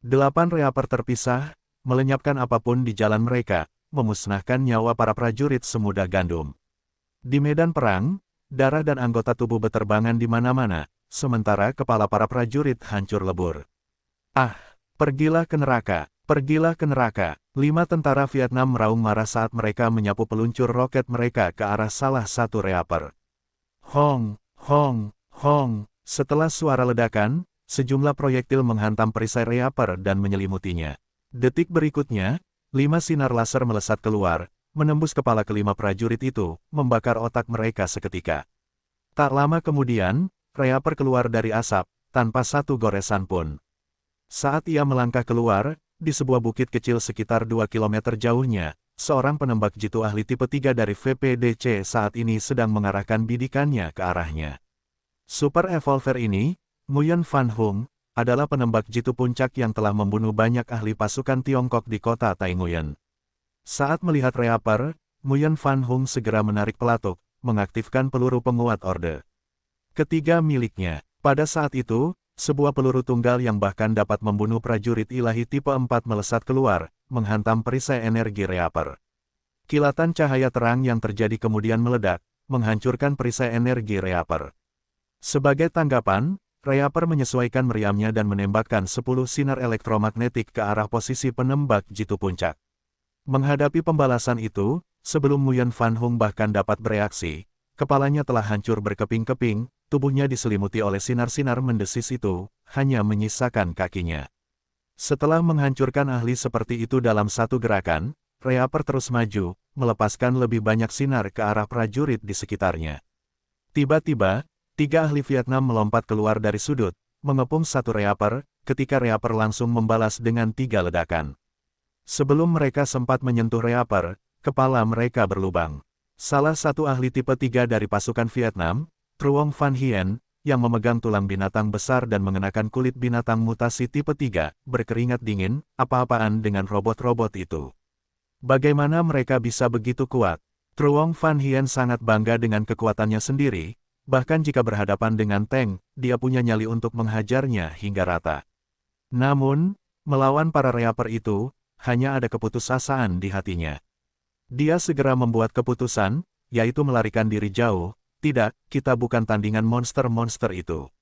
8 Reaper terpisah, melenyapkan apapun di jalan mereka, memusnahkan nyawa para prajurit semudah gandum. Di medan perang, darah dan anggota tubuh beterbangan di mana-mana, sementara kepala para prajurit hancur lebur. Ah! Pergilah ke neraka, pergilah ke neraka. 5 tentara Vietnam meraung marah saat mereka menyapu peluncur roket mereka ke arah salah satu Reaper. Hong, hong, hong. Setelah suara ledakan, sejumlah proyektil menghantam perisai Reaper dan menyelimutinya. Detik berikutnya, 5 sinar laser melesat keluar, menembus kepala kelima prajurit itu, membakar otak mereka seketika. Tak lama kemudian, Reaper keluar dari asap, tanpa satu goresan pun. Saat ia melangkah keluar, di sebuah bukit kecil sekitar 2 km jauhnya, seorang penembak jitu ahli tipe 3 dari VPDC saat ini sedang mengarahkan bidikannya ke arahnya. Super Evolver ini, Nguyen Van Hung, adalah penembak jitu puncak yang telah membunuh banyak ahli pasukan Tiongkok di kota Tai Nguyen. Saat melihat Reaper, Nguyen Van Hung segera menarik pelatuk, mengaktifkan peluru penguat orde ketiga miliknya. Pada saat itu, sebuah peluru tunggal yang bahkan dapat membunuh prajurit ilahi tipe 4 melesat keluar, menghantam perisai energi Reaper. Kilatan cahaya terang yang terjadi kemudian meledak, menghancurkan perisai energi Reaper. Sebagai tanggapan, Reaper menyesuaikan meriamnya dan menembakkan 10 sinar elektromagnetik ke arah posisi penembak jitu puncak. Menghadapi pembalasan itu, sebelum Nguyen Van Hung bahkan dapat bereaksi, kepalanya telah hancur berkeping-keping, tubuhnya diselimuti oleh sinar-sinar mendesis itu, hanya menyisakan kakinya. Setelah menghancurkan ahli seperti itu dalam satu gerakan, Reaper terus maju, melepaskan lebih banyak sinar ke arah prajurit di sekitarnya. Tiba-tiba, 3 ahli Vietnam melompat keluar dari sudut, mengepung satu Reaper, ketika Reaper langsung membalas dengan 3 ledakan. Sebelum mereka sempat menyentuh Reaper, kepala mereka berlubang. Salah satu ahli tipe 3 dari pasukan Vietnam, Truong Van Hien, yang memegang tulang binatang besar dan mengenakan kulit binatang mutasi tipe 3, berkeringat dingin, apa-apaan dengan robot-robot itu. Bagaimana mereka bisa begitu kuat? Truong Van Hien sangat bangga dengan kekuatannya sendiri, bahkan jika berhadapan dengan tank, dia punya nyali untuk menghajarnya hingga rata. Namun, melawan para Reaper itu, hanya ada keputusasaan di hatinya. Dia segera membuat keputusan, yaitu melarikan diri jauh. Tidak, kita bukan tandingan monster-monster itu.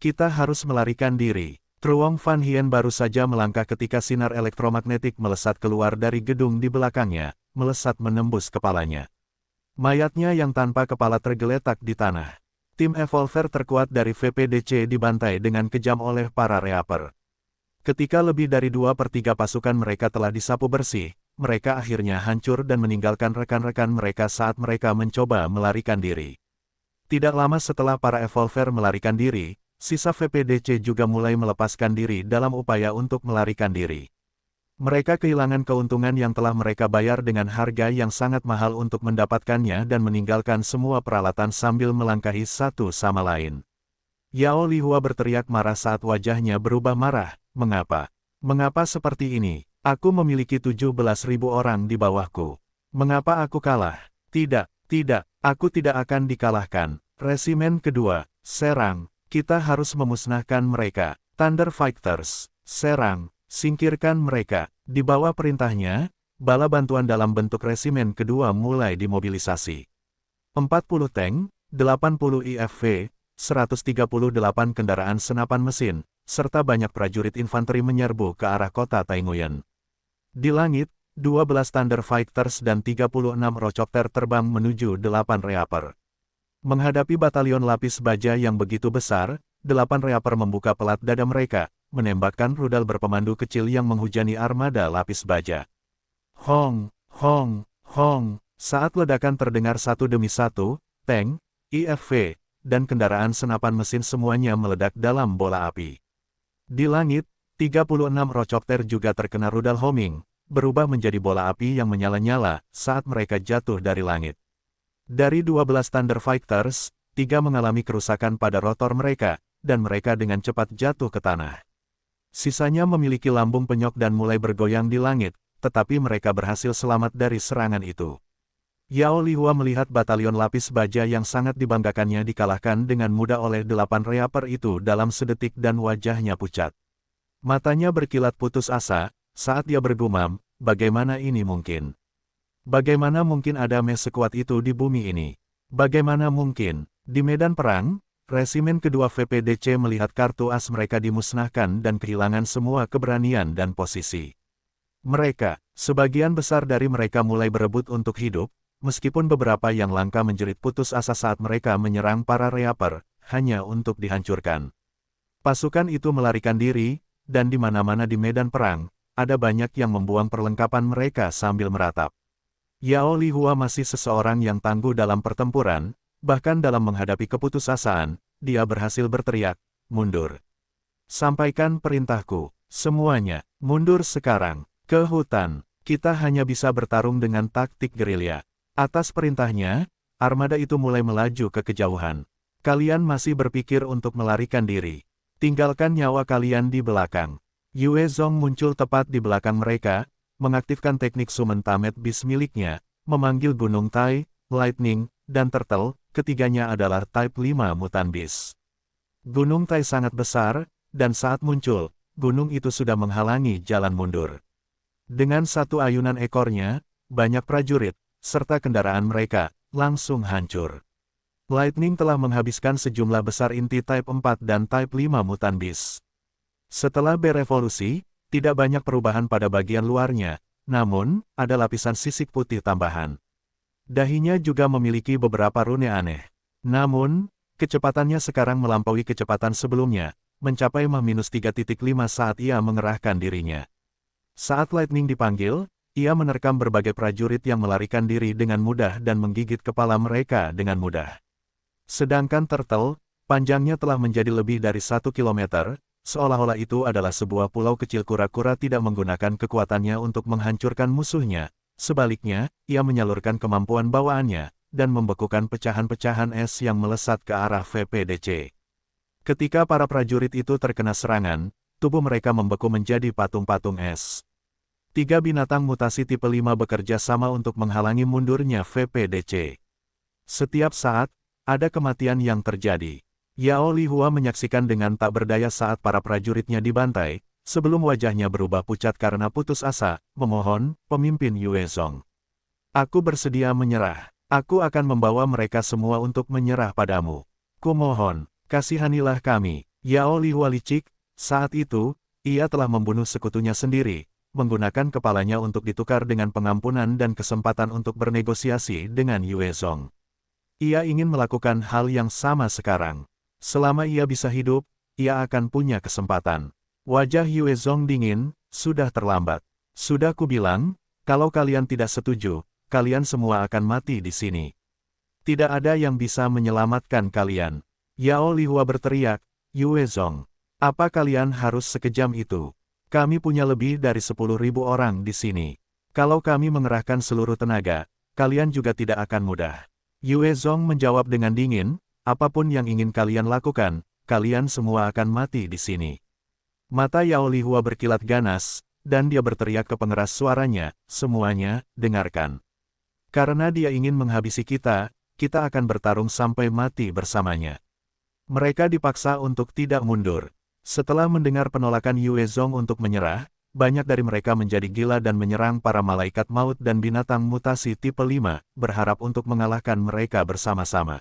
Kita harus melarikan diri. Truong Van Hien baru saja melangkah ketika sinar elektromagnetik melesat keluar dari gedung di belakangnya, melesat menembus kepalanya. Mayatnya yang tanpa kepala tergeletak di tanah. Tim Evolver terkuat dari VPDC dibantai dengan kejam oleh para Reaper. Ketika lebih dari 2/3 pasukan mereka telah disapu bersih, mereka akhirnya hancur dan meninggalkan rekan-rekan mereka saat mereka mencoba melarikan diri. Tidak lama setelah para Evolver melarikan diri, sisa VPDC juga mulai melepaskan diri dalam upaya untuk melarikan diri. Mereka kehilangan keuntungan yang telah mereka bayar dengan harga yang sangat mahal untuk mendapatkannya dan meninggalkan semua peralatan sambil melangkahi satu sama lain. Yao Lihua berteriak marah saat wajahnya berubah marah, mengapa? Mengapa seperti ini? Aku memiliki 17.000 orang di bawahku. Mengapa aku kalah? Tidak, tidak. Aku tidak akan dikalahkan. Resimen kedua, serang. Kita harus memusnahkan mereka. Thunder Fighters, serang. Singkirkan mereka. Di bawah perintahnya, bala bantuan dalam bentuk resimen kedua mulai dimobilisasi. 40 tank, 80 IFV, 138 kendaraan senapan mesin, serta banyak prajurit infanteri menyerbu ke arah kota Tainguyen. Di langit, 12 Thunder Fighters dan 36 Rochopter terbang menuju 8 Reaper. Menghadapi batalion lapis baja yang begitu besar, 8 Reaper membuka pelat dada mereka, menembakkan rudal berpemandu kecil yang menghujani armada lapis baja. Hong, hong, hong, saat ledakan terdengar satu demi satu, tank, IFV, dan kendaraan senapan mesin semuanya meledak dalam bola api. Di langit, 36 Rochopter juga terkena rudal homing, berubah menjadi bola api yang menyala-nyala saat mereka jatuh dari langit. Dari 12 Thunder Fighters, 3 mengalami kerusakan pada rotor mereka, dan mereka dengan cepat jatuh ke tanah. Sisanya memiliki lambung penyok dan mulai bergoyang di langit, tetapi mereka berhasil selamat dari serangan itu. Yao Lihua melihat batalion lapis baja yang sangat dibanggakannya dikalahkan dengan mudah oleh 8 Reaper itu dalam sedetik dan wajahnya pucat. Matanya berkilat putus asa, saat dia bergumam, bagaimana ini mungkin? Bagaimana mungkin ada mes sekuat itu di bumi ini? Bagaimana mungkin? Di medan perang, Resimen kedua VPDC melihat kartu as mereka dimusnahkan dan kehilangan semua keberanian dan posisi. Mereka, sebagian besar dari mereka mulai berebut untuk hidup, meskipun beberapa yang langka menjerit putus asa saat mereka menyerang para Reaper, hanya untuk dihancurkan. Pasukan itu melarikan diri, dan di mana-mana di medan perang, ada banyak yang membuang perlengkapan mereka sambil meratap. Yao Lihua masih seseorang yang tangguh dalam pertempuran, bahkan dalam menghadapi keputusasaan, dia berhasil berteriak, mundur. Sampaikan perintahku, semuanya, mundur sekarang, ke hutan, kita hanya bisa bertarung dengan taktik gerilya. Atas perintahnya, armada itu mulai melaju ke kejauhan. Kalian masih berpikir untuk melarikan diri. Tinggalkan nyawa kalian di belakang. Yue Zong muncul tepat di belakang mereka, mengaktifkan teknik Summon Tamet Beast miliknya, memanggil Gunung Tai, Lightning, dan Turtle, ketiganya adalah Type 5 Mutant Beast. Gunung Tai sangat besar, dan saat muncul, gunung itu sudah menghalangi jalan mundur. Dengan satu ayunan ekornya, banyak prajurit, serta kendaraan mereka, langsung hancur. Lightning telah menghabiskan sejumlah besar inti Type 4 dan Type 5 Mutant Beast. Setelah berevolusi, tidak banyak perubahan pada bagian luarnya, namun, ada lapisan sisik putih tambahan. Dahinya juga memiliki beberapa rune aneh. Namun, kecepatannya sekarang melampaui kecepatan sebelumnya, mencapai Mach minus 3.5 saat ia mengerahkan dirinya. Saat Lightning dipanggil, ia menerkam berbagai prajurit yang melarikan diri dengan mudah dan menggigit kepala mereka dengan mudah. Sedangkan Turtle, panjangnya telah menjadi lebih dari 1 kilometer, seolah-olah itu adalah sebuah pulau kecil. Kura-kura tidak menggunakan kekuatannya untuk menghancurkan musuhnya, sebaliknya, ia menyalurkan kemampuan bawaannya, dan membekukan pecahan-pecahan es yang melesat ke arah VPDC. Ketika para prajurit itu terkena serangan, tubuh mereka membeku menjadi patung-patung es. 3 binatang mutasi tipe 5 bekerja sama untuk menghalangi mundurnya VPDC. Setiap saat, ada kematian yang terjadi. Yao Lihua menyaksikan dengan tak berdaya saat para prajuritnya dibantai, sebelum wajahnya berubah pucat karena putus asa, memohon, pemimpin Yue Zong. Aku bersedia menyerah. Aku akan membawa mereka semua untuk menyerah padamu. Kumohon, kasihanilah kami. Yao Lihua licik, saat itu, ia telah membunuh sekutunya sendiri, menggunakan kepalanya untuk ditukar dengan pengampunan dan kesempatan untuk bernegosiasi dengan Yue Zong. Ia ingin melakukan hal yang sama sekarang. Selama ia bisa hidup, ia akan punya kesempatan. Wajah Yue Zong dingin, sudah terlambat. Sudah kubilang, kalau kalian tidak setuju, kalian semua akan mati di sini. Tidak ada yang bisa menyelamatkan kalian. Yao Lihua berteriak, Yue Zong, apa kalian harus sekejam itu? Kami punya lebih dari 10.000 orang di sini. Kalau kami mengerahkan seluruh tenaga, kalian juga tidak akan mudah. Yue Zong menjawab dengan dingin, apapun yang ingin kalian lakukan, kalian semua akan mati di sini. Mata Yao Lihua berkilat ganas, dan dia berteriak ke pengeras suaranya, semuanya, dengarkan. Karena dia ingin menghabisi kita, kita akan bertarung sampai mati bersamanya. Mereka dipaksa untuk tidak mundur. Setelah mendengar penolakan Yue Zong untuk menyerah, banyak dari mereka menjadi gila dan menyerang para malaikat maut dan binatang mutasi tipe 5, berharap untuk mengalahkan mereka bersama-sama.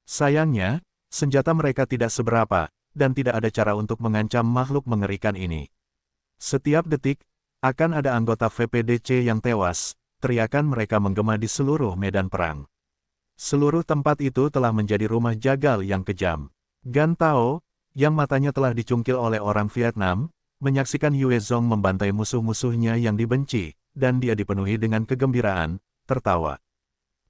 Sayangnya, senjata mereka tidak seberapa, dan tidak ada cara untuk mengancam makhluk mengerikan ini. Setiap detik, akan ada anggota VPDC yang tewas, teriakan mereka menggema di seluruh medan perang. Seluruh tempat itu telah menjadi rumah jagal yang kejam. Gan Tao, yang matanya telah dicungkil oleh orang Vietnam, menyaksikan Yue Zong membantai musuh-musuhnya yang dibenci, dan dia dipenuhi dengan kegembiraan, tertawa.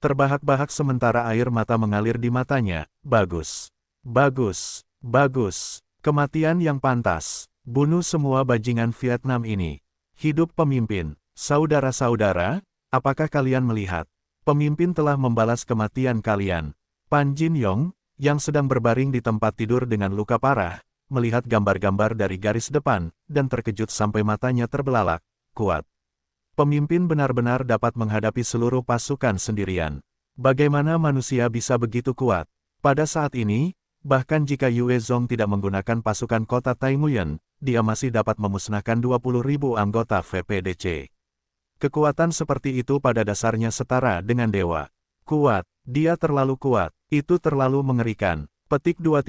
Terbahak-bahak sementara air mata mengalir di matanya. Bagus. Bagus. Bagus. Kematian yang pantas. Bunuh semua bajingan Vietnam ini. Hidup pemimpin. Saudara-saudara, apakah kalian melihat? Pemimpin telah membalas kematian kalian. Pan Jin Yong, yang sedang berbaring di tempat tidur dengan luka parah, melihat gambar-gambar dari garis depan, dan terkejut sampai matanya terbelalak. Kuat. Pemimpin benar-benar dapat menghadapi seluruh pasukan sendirian. Bagaimana manusia bisa begitu kuat? Pada saat ini, bahkan jika Yue Zong tidak menggunakan pasukan kota Taimuyan, dia masih dapat memusnahkan 20.000 anggota VPDC. Kekuatan seperti itu pada dasarnya setara dengan dewa. Kuat, dia terlalu kuat, itu terlalu mengerikan. Petik 2.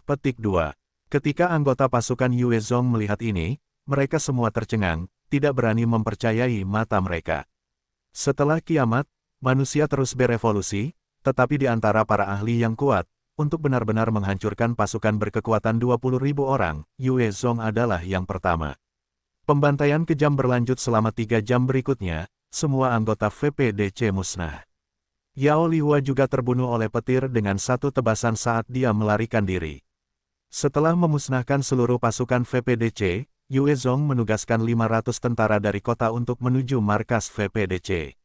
Petik 2. Ketika anggota pasukan Yue Zong melihat ini, mereka semua tercengang, tidak berani mempercayai mata mereka. Setelah kiamat, manusia terus berevolusi, tetapi di antara para ahli yang kuat, untuk benar-benar menghancurkan pasukan berkekuatan 20.000 orang, Yue Zong adalah yang pertama. Pembantaian kejam berlanjut selama 3 jam berikutnya, semua anggota VPDC musnah. Yao Lihua juga terbunuh oleh petir dengan satu tebasan saat dia melarikan diri. Setelah memusnahkan seluruh pasukan VPDC, Yue Zong menugaskan 500 tentara dari kota untuk menuju markas VPDC.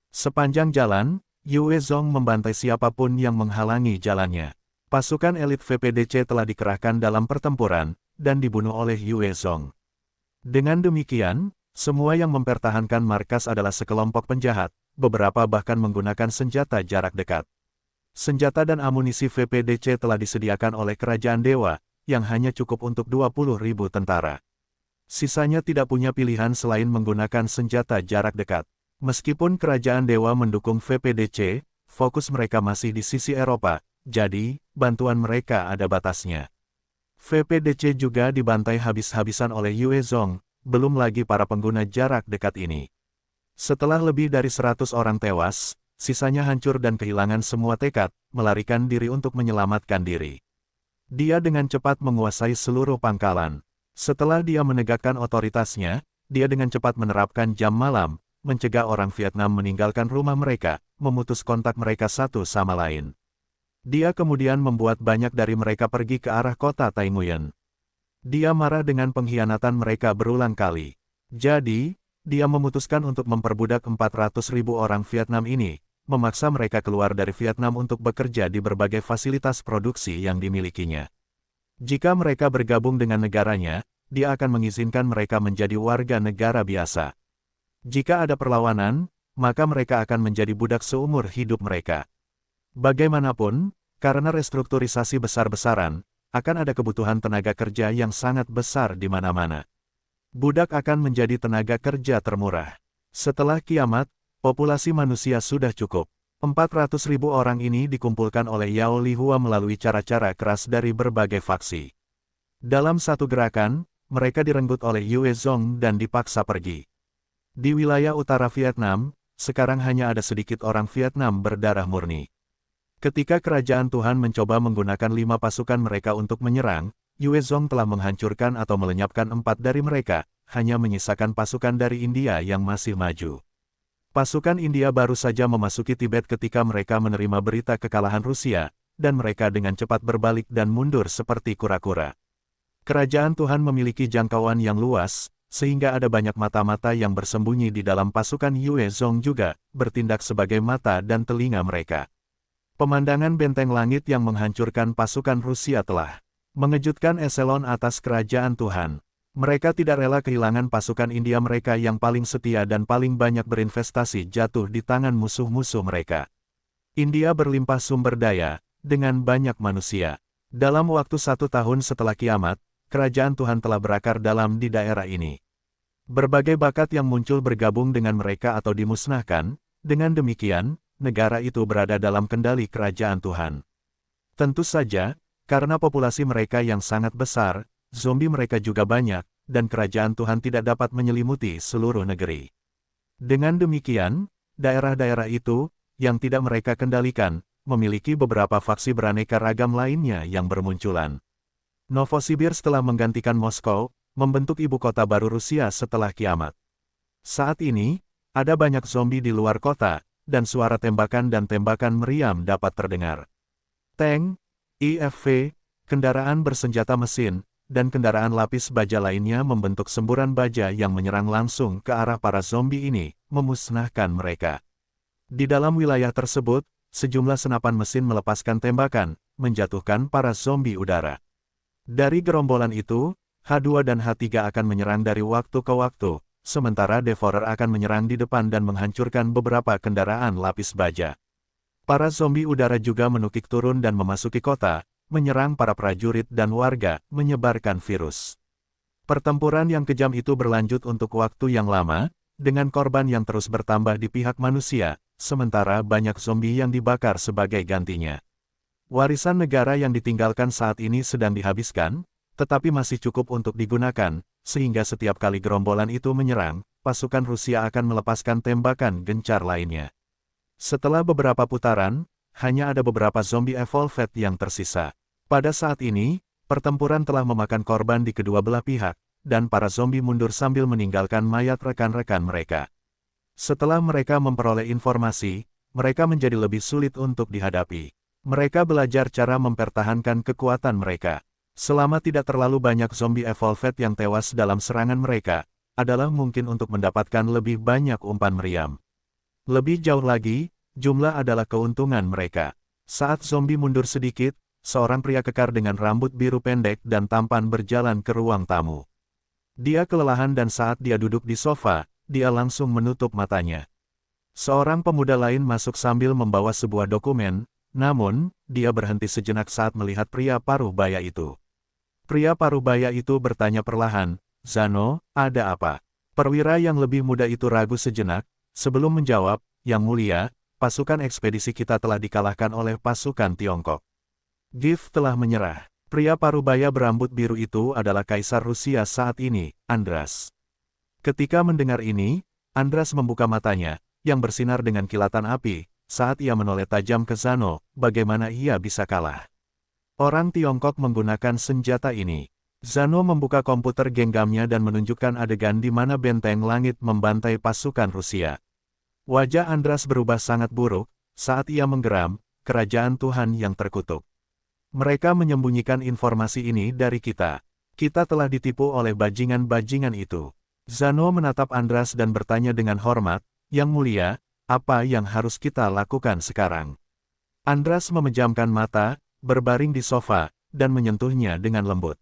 Sepanjang jalan, Yue Zong membantai siapapun yang menghalangi jalannya. Pasukan elit VPDC telah dikerahkan dalam pertempuran, dan dibunuh oleh Yue Zong. Dengan demikian, semua yang mempertahankan markas adalah sekelompok penjahat, beberapa bahkan menggunakan senjata jarak dekat. Senjata dan amunisi VPDC telah disediakan oleh Kerajaan Dewa, yang hanya cukup untuk 20.000 tentara. Sisanya tidak punya pilihan selain menggunakan senjata jarak dekat. Meskipun Kerajaan Dewa mendukung VPDC, fokus mereka masih di sisi Eropa, jadi, bantuan mereka ada batasnya. VPDC juga dibantai habis-habisan oleh Yue Zong, belum lagi para pengguna jarak dekat ini. Setelah lebih dari 100 orang tewas, sisanya hancur dan kehilangan semua tekad, melarikan diri untuk menyelamatkan diri. Dia dengan cepat menguasai seluruh pangkalan. Setelah dia menegakkan otoritasnya, dia dengan cepat menerapkan jam malam, mencegah orang Vietnam meninggalkan rumah mereka, memutus kontak mereka satu sama lain. Dia kemudian membuat banyak dari mereka pergi ke arah kota Taimuyan. Dia marah dengan pengkhianatan mereka berulang kali. Jadi, dia memutuskan untuk memperbudak 400.000 orang Vietnam ini, memaksa mereka keluar dari Vietnam untuk bekerja di berbagai fasilitas produksi yang dimilikinya. Jika mereka bergabung dengan negaranya, dia akan mengizinkan mereka menjadi warga negara biasa. Jika ada perlawanan, maka mereka akan menjadi budak seumur hidup mereka. Bagaimanapun, karena restrukturisasi besar-besaran, akan ada kebutuhan tenaga kerja yang sangat besar di mana-mana. Budak akan menjadi tenaga kerja termurah. Setelah kiamat, populasi manusia sudah cukup. 400.000 orang ini dikumpulkan oleh Yao Lihua melalui cara-cara keras dari berbagai faksi. Dalam satu gerakan, mereka direnggut oleh Yue Zong dan dipaksa pergi. Di wilayah utara Vietnam, sekarang hanya ada sedikit orang Vietnam berdarah murni. Ketika Kerajaan Tuhan mencoba menggunakan 5 pasukan mereka untuk menyerang, Yue Zong telah menghancurkan atau melenyapkan 4 dari mereka, hanya menyisakan pasukan dari India yang masih maju. Pasukan India baru saja memasuki Tibet ketika mereka menerima berita kekalahan Rusia, dan mereka dengan cepat berbalik dan mundur seperti kura-kura. Kerajaan Tuhan memiliki jangkauan yang luas, sehingga ada banyak mata-mata yang bersembunyi di dalam pasukan Yue Zong juga, bertindak sebagai mata dan telinga mereka. Pemandangan benteng langit yang menghancurkan pasukan Rusia telah mengejutkan eselon atas Kerajaan Tuhan. Mereka tidak rela kehilangan pasukan India mereka yang paling setia dan paling banyak berinvestasi jatuh di tangan musuh-musuh mereka. India berlimpah sumber daya, dengan banyak manusia. Dalam waktu 1 tahun setelah kiamat, Kerajaan Tuhan telah berakar dalam di daerah ini. Berbagai bakat yang muncul bergabung dengan mereka atau dimusnahkan, dengan demikian, negara itu berada dalam kendali Kerajaan Tuhan. Tentu saja, karena populasi mereka yang sangat besar, zombie mereka juga banyak, dan kerajaan Tuhan tidak dapat menyelimuti seluruh negeri. Dengan demikian, daerah-daerah itu, yang tidak mereka kendalikan, memiliki beberapa faksi beraneka ragam lainnya yang bermunculan. Novosibirsk telah menggantikan Moskow, membentuk ibu kota baru Rusia setelah kiamat. Saat ini, ada banyak zombie di luar kota, dan suara tembakan dan tembakan meriam dapat terdengar. Tank, IFV, kendaraan bersenjata mesin, dan kendaraan lapis baja lainnya membentuk semburan baja yang menyerang langsung ke arah para zombie ini, memusnahkan mereka. Di dalam wilayah tersebut, sejumlah senapan mesin melepaskan tembakan, menjatuhkan para zombie udara. Dari gerombolan itu, H2 dan H3 akan menyerang dari waktu ke waktu, sementara Devourer akan menyerang di depan dan menghancurkan beberapa kendaraan lapis baja. Para zombie udara juga menukik turun dan memasuki kota, menyerang para prajurit dan warga, menyebarkan virus. Pertempuran yang kejam itu berlanjut untuk waktu yang lama, dengan korban yang terus bertambah di pihak manusia, sementara banyak zombie yang dibakar sebagai gantinya. Warisan negara yang ditinggalkan saat ini sedang dihabiskan, tetapi masih cukup untuk digunakan, sehingga setiap kali gerombolan itu menyerang, pasukan Rusia akan melepaskan tembakan gencar lainnya. Setelah beberapa putaran, hanya ada beberapa zombie evolved yang tersisa. Pada saat ini, pertempuran telah memakan korban di kedua belah pihak, dan para zombie mundur sambil meninggalkan mayat rekan-rekan mereka. Setelah mereka memperoleh informasi, mereka menjadi lebih sulit untuk dihadapi. Mereka belajar cara mempertahankan kekuatan mereka. Selama tidak terlalu banyak zombie evolved yang tewas dalam serangan mereka, adalah mungkin untuk mendapatkan lebih banyak umpan meriam. Lebih jauh lagi, jumlah adalah keuntungan mereka. Saat zombie mundur sedikit, seorang pria kekar dengan rambut biru pendek dan tampan berjalan ke ruang tamu. Dia kelelahan dan saat dia duduk di sofa, dia langsung menutup matanya. Seorang pemuda lain masuk sambil membawa sebuah dokumen, namun, dia berhenti sejenak saat melihat pria paruh baya itu. Pria paruh baya itu bertanya perlahan, "Zano, ada apa?" Perwira yang lebih muda itu ragu sejenak, sebelum menjawab, "Yang mulia, pasukan ekspedisi kita telah dikalahkan oleh pasukan Tiongkok. Gift telah menyerah." Pria parubaya berambut biru itu adalah Kaisar Rusia saat ini, Andras. Ketika mendengar ini, Andras membuka matanya, yang bersinar dengan kilatan api, saat ia menoleh tajam ke Zano, bagaimana ia bisa kalah. Orang Tiongkok menggunakan senjata ini. Zano membuka komputer genggamnya dan menunjukkan adegan di mana benteng langit membantai pasukan Rusia. Wajah Andras berubah sangat buruk, saat ia menggeram, kerajaan Tuhan yang terkutuk. Mereka menyembunyikan informasi ini dari kita. Kita telah ditipu oleh bajingan-bajingan itu. Zano menatap Andras dan bertanya dengan hormat, "Yang mulia, apa yang harus kita lakukan sekarang?" Andras memejamkan mata, berbaring di sofa, dan menyentuhnya dengan lembut.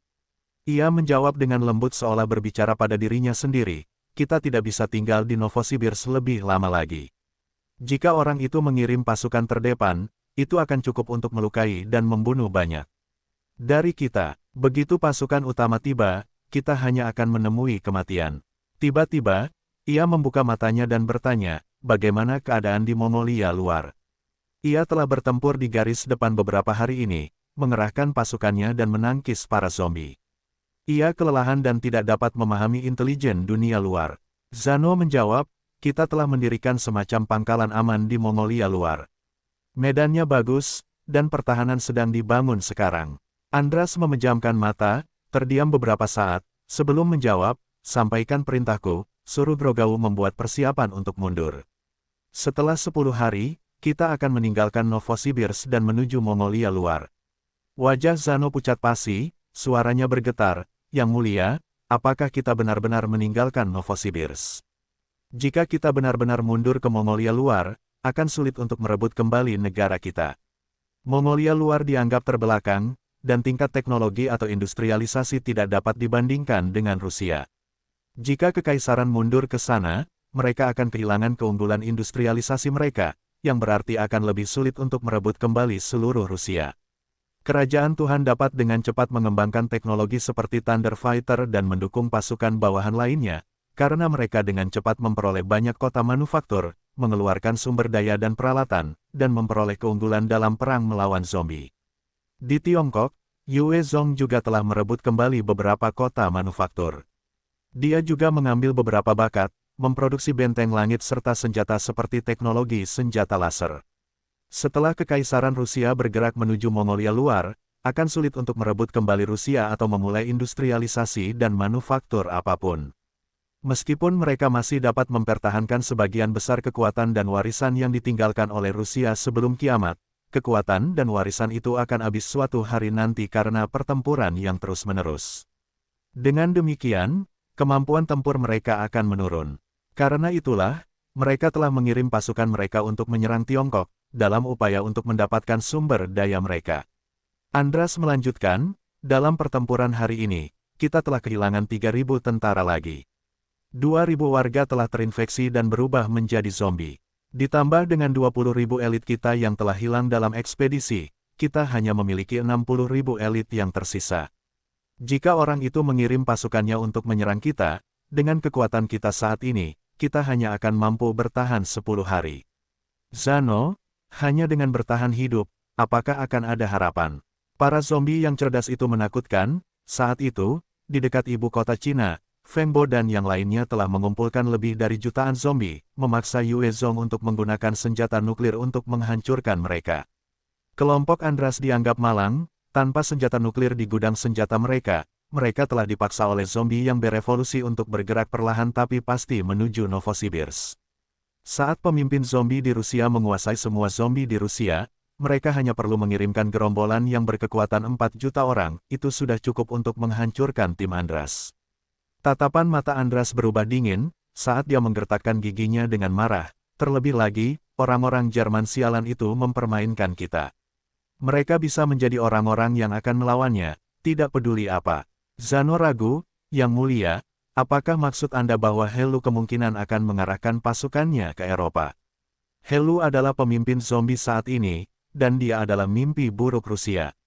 Ia menjawab dengan lembut seolah berbicara pada dirinya sendiri, "Kita tidak bisa tinggal di Novosibirsk lebih lama lagi. Jika orang itu mengirim pasukan terdepan, itu akan cukup untuk melukai dan membunuh banyak dari kita. Begitu pasukan utama tiba, kita hanya akan menemui kematian." Tiba-tiba, ia membuka matanya dan bertanya, "Bagaimana keadaan di Mongolia luar?" Ia telah bertempur di garis depan beberapa hari ini, mengerahkan pasukannya dan menangkis para zombie. Ia kelelahan dan tidak dapat memahami intelijen dunia luar. Zano menjawab, "Kita telah mendirikan semacam pangkalan aman di Mongolia luar. Medannya bagus, dan pertahanan sedang dibangun sekarang." Andras memejamkan mata, terdiam beberapa saat, sebelum menjawab, "Sampaikan perintahku, suruh Grogau membuat persiapan untuk mundur. Setelah 10 hari, kita akan meninggalkan Novosibirsk dan menuju Mongolia luar." Wajah Zano pucat pasi, suaranya bergetar, "Yang mulia, apakah kita benar-benar meninggalkan Novosibirsk? Jika kita benar-benar mundur ke Mongolia luar, akan sulit untuk merebut kembali negara kita. Mongolia luar dianggap terbelakang, dan tingkat teknologi atau industrialisasi tidak dapat dibandingkan dengan Rusia. Jika kekaisaran mundur ke sana, mereka akan kehilangan keunggulan industrialisasi mereka, yang berarti akan lebih sulit untuk merebut kembali seluruh Rusia. Kerajaan Tuhan dapat dengan cepat mengembangkan teknologi seperti Thunder Fighter dan mendukung pasukan bawahan lainnya, karena mereka dengan cepat memperoleh banyak kota manufaktur, mengeluarkan sumber daya dan peralatan, dan memperoleh keunggulan dalam perang melawan zombie. Di Tiongkok, Yue Zong juga telah merebut kembali beberapa kota manufaktur. Dia juga mengambil beberapa bakat, memproduksi benteng langit serta senjata seperti teknologi senjata laser. Setelah Kekaisaran Rusia bergerak menuju Mongolia luar, akan sulit untuk merebut kembali Rusia atau memulai industrialisasi dan manufaktur apapun. Meskipun mereka masih dapat mempertahankan sebagian besar kekuatan dan warisan yang ditinggalkan oleh Rusia sebelum kiamat, kekuatan dan warisan itu akan habis suatu hari nanti karena pertempuran yang terus-menerus. Dengan demikian, kemampuan tempur mereka akan menurun. Karena itulah, mereka telah mengirim pasukan mereka untuk menyerang Tiongkok, dalam upaya untuk mendapatkan sumber daya mereka. Andras melanjutkan, dalam pertempuran hari ini, kita telah kehilangan 3.000 tentara lagi. 2.000 warga telah terinfeksi dan berubah menjadi zombie. Ditambah dengan 20.000 elit kita yang telah hilang dalam ekspedisi, kita hanya memiliki 60.000 elit yang tersisa. Jika orang itu mengirim pasukannya untuk menyerang kita, dengan kekuatan kita saat ini, kita hanya akan mampu bertahan 10 hari. Zhano, hanya dengan bertahan hidup, apakah akan ada harapan? Para zombie yang cerdas itu menakutkan. Saat itu, di dekat ibu kota Cina, Feng Bo dan yang lainnya telah mengumpulkan lebih dari jutaan zombie, memaksa Yue Zong untuk menggunakan senjata nuklir untuk menghancurkan mereka. Kelompok Andras dianggap malang, tanpa senjata nuklir di gudang senjata mereka telah dipaksa oleh zombie yang berevolusi untuk bergerak perlahan tapi pasti menuju Novosibirsk. Saat pemimpin zombie di Rusia menguasai semua zombie di Rusia, mereka hanya perlu mengirimkan gerombolan yang berkekuatan 4 juta orang, itu sudah cukup untuk menghancurkan tim Andras. Tatapan mata Andras berubah dingin, saat dia menggertakkan giginya dengan marah. Terlebih lagi, orang-orang Jerman sialan itu mempermainkan kita. Mereka bisa menjadi orang-orang yang akan melawannya, tidak peduli apa. Zhano ragu, Yang Mulia, apakah maksud Anda bahwa Helu kemungkinan akan mengarahkan pasukannya ke Eropa? Helu adalah pemimpin zombie saat ini, dan dia adalah mimpi buruk Rusia.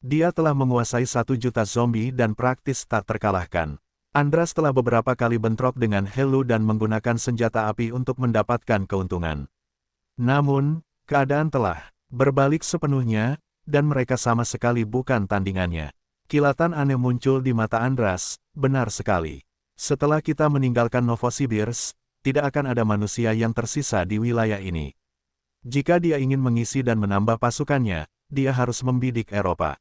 Dia telah menguasai 1 juta zombie dan praktis tak terkalahkan. Andras telah beberapa kali bentrok dengan Helu dan menggunakan senjata api untuk mendapatkan keuntungan. Namun, keadaan telah berbalik sepenuhnya, dan mereka sama sekali bukan tandingannya. Kilatan aneh muncul di mata Andras, benar sekali. Setelah kita meninggalkan Novosibirsk, tidak akan ada manusia yang tersisa di wilayah ini. Jika dia ingin mengisi dan menambah pasukannya, dia harus membidik Eropa.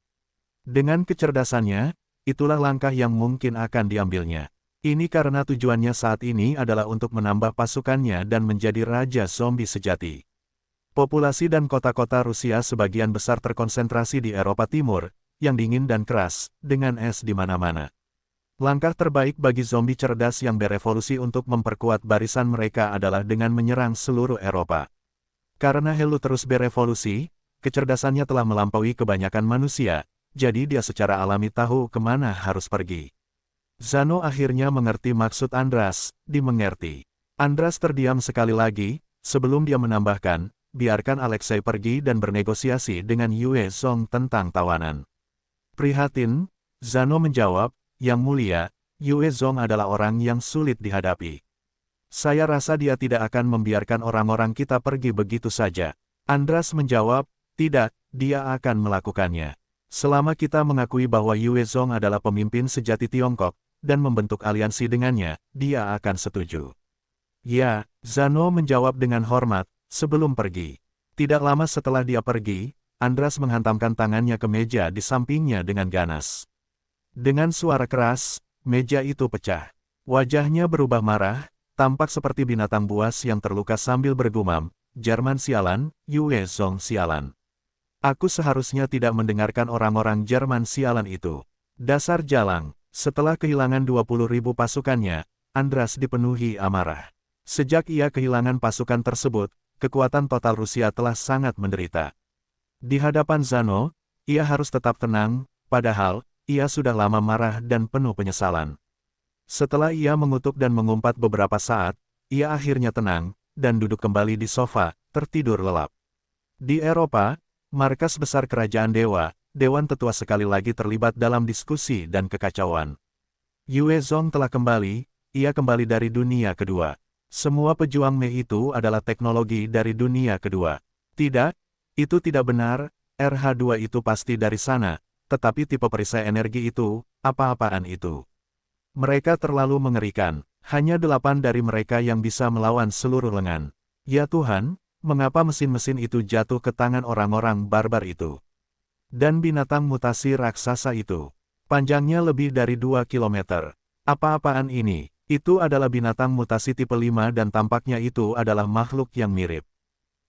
Dengan kecerdasannya, itulah langkah yang mungkin akan diambilnya. Ini karena tujuannya saat ini adalah untuk menambah pasukannya dan menjadi raja zombie sejati. Populasi dan kota-kota Rusia sebagian besar terkonsentrasi di Eropa Timur, yang dingin dan keras, dengan es di mana-mana. Langkah terbaik bagi zombie cerdas yang berevolusi untuk memperkuat barisan mereka adalah dengan menyerang seluruh Eropa. Karena Helu terus berevolusi, kecerdasannya telah melampaui kebanyakan manusia, jadi dia secara alami tahu kemana harus pergi. Zhano akhirnya mengerti maksud Andras, dimengerti. Andras terdiam sekali lagi, sebelum dia menambahkan, biarkan Alexei pergi dan bernegosiasi dengan Yue Zong tentang tawanan. Prihatin, Zhano menjawab, Yang Mulia, Yue Zong adalah orang yang sulit dihadapi. Saya rasa dia tidak akan membiarkan orang-orang kita pergi begitu saja. Andras menjawab, tidak, dia akan melakukannya. Selama kita mengakui bahwa Yue Zong adalah pemimpin sejati Tiongkok, dan membentuk aliansi dengannya, dia akan setuju. Ya, Zhano menjawab dengan hormat, sebelum pergi. Tidak lama setelah dia pergi, Andras menghantamkan tangannya ke meja di sampingnya dengan ganas. Dengan suara keras, meja itu pecah. Wajahnya berubah marah, tampak seperti binatang buas yang terluka sambil bergumam, Jerman sialan, Yue Zong sialan. Aku seharusnya tidak mendengarkan orang-orang Jerman sialan itu. Dasar jalang. Setelah kehilangan 20.000 pasukannya, Andras dipenuhi amarah. Sejak ia kehilangan pasukan tersebut, kekuatan total Rusia telah sangat menderita. Di hadapan Zhano, ia harus tetap tenang, padahal, ia sudah lama marah dan penuh penyesalan. Setelah ia mengutuk dan mengumpat beberapa saat, ia akhirnya tenang, dan duduk kembali di sofa, tertidur lelap. Di Eropa, markas besar kerajaan Dewan Tetua sekali lagi terlibat dalam diskusi dan kekacauan. Yue Zong telah kembali, ia kembali dari dunia kedua. Semua pejuang Mei itu adalah teknologi dari dunia kedua. Tidak, itu tidak benar, RH2 itu pasti dari sana, tetapi tipe perisai energi itu, apa-apaan itu? Mereka terlalu mengerikan, hanya 8 dari mereka yang bisa melawan seluruh lengan. Ya Tuhan, mengapa mesin-mesin itu jatuh ke tangan orang-orang barbar itu? Dan binatang mutasi raksasa itu, panjangnya lebih dari 2 kilometer. Apa-apaan ini? Itu adalah binatang mutasi tipe 5 dan tampaknya itu adalah makhluk yang mirip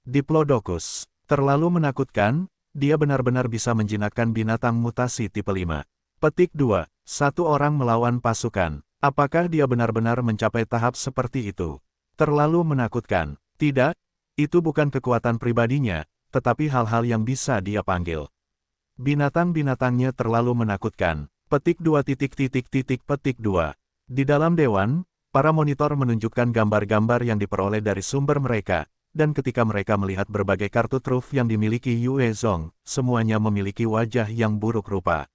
Diplodocus. Terlalu menakutkan, dia benar-benar bisa menjinakkan binatang mutasi tipe 5. Petik 2. Satu orang melawan pasukan. Apakah dia benar-benar mencapai tahap seperti itu? Terlalu menakutkan. Tidak, itu bukan kekuatan pribadinya, tetapi hal-hal yang bisa dia panggil. Binatang-binatangnya terlalu menakutkan. Petik 2. Petik 2. Di dalam dewan, para monitor menunjukkan gambar-gambar yang diperoleh dari sumber mereka, dan ketika mereka melihat berbagai kartu truf yang dimiliki Yue Zong, semuanya memiliki wajah yang buruk rupa.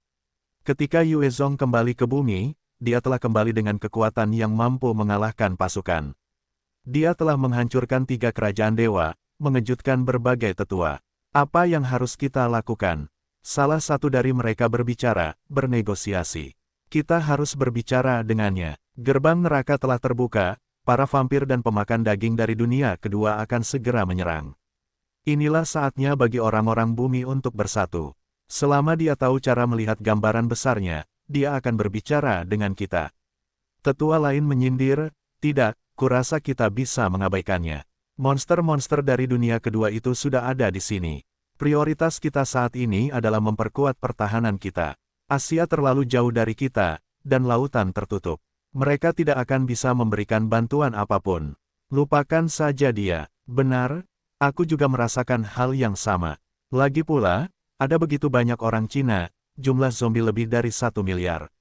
Ketika Yue Zong kembali ke bumi, dia telah kembali dengan kekuatan yang mampu mengalahkan pasukan. Dia telah menghancurkan 3 kerajaan dewa, mengejutkan berbagai tetua. Apa yang harus kita lakukan? Salah satu dari mereka berbicara, bernegosiasi. Kita harus berbicara dengannya. Gerbang neraka telah terbuka, para vampir dan pemakan daging dari dunia kedua akan segera menyerang. Inilah saatnya bagi orang-orang bumi untuk bersatu. Selama dia tahu cara melihat gambaran besarnya, dia akan berbicara dengan kita. Tetua lain menyindir, tidak, kurasa kita bisa mengabaikannya. Monster-monster dari dunia kedua itu sudah ada di sini. Prioritas kita saat ini adalah memperkuat pertahanan kita. Asia terlalu jauh dari kita, dan lautan tertutup. Mereka tidak akan bisa memberikan bantuan apapun. Lupakan saja dia. Benar, aku juga merasakan hal yang sama. Lagi pula, ada begitu banyak orang Cina, jumlah zombie lebih dari 1 miliar.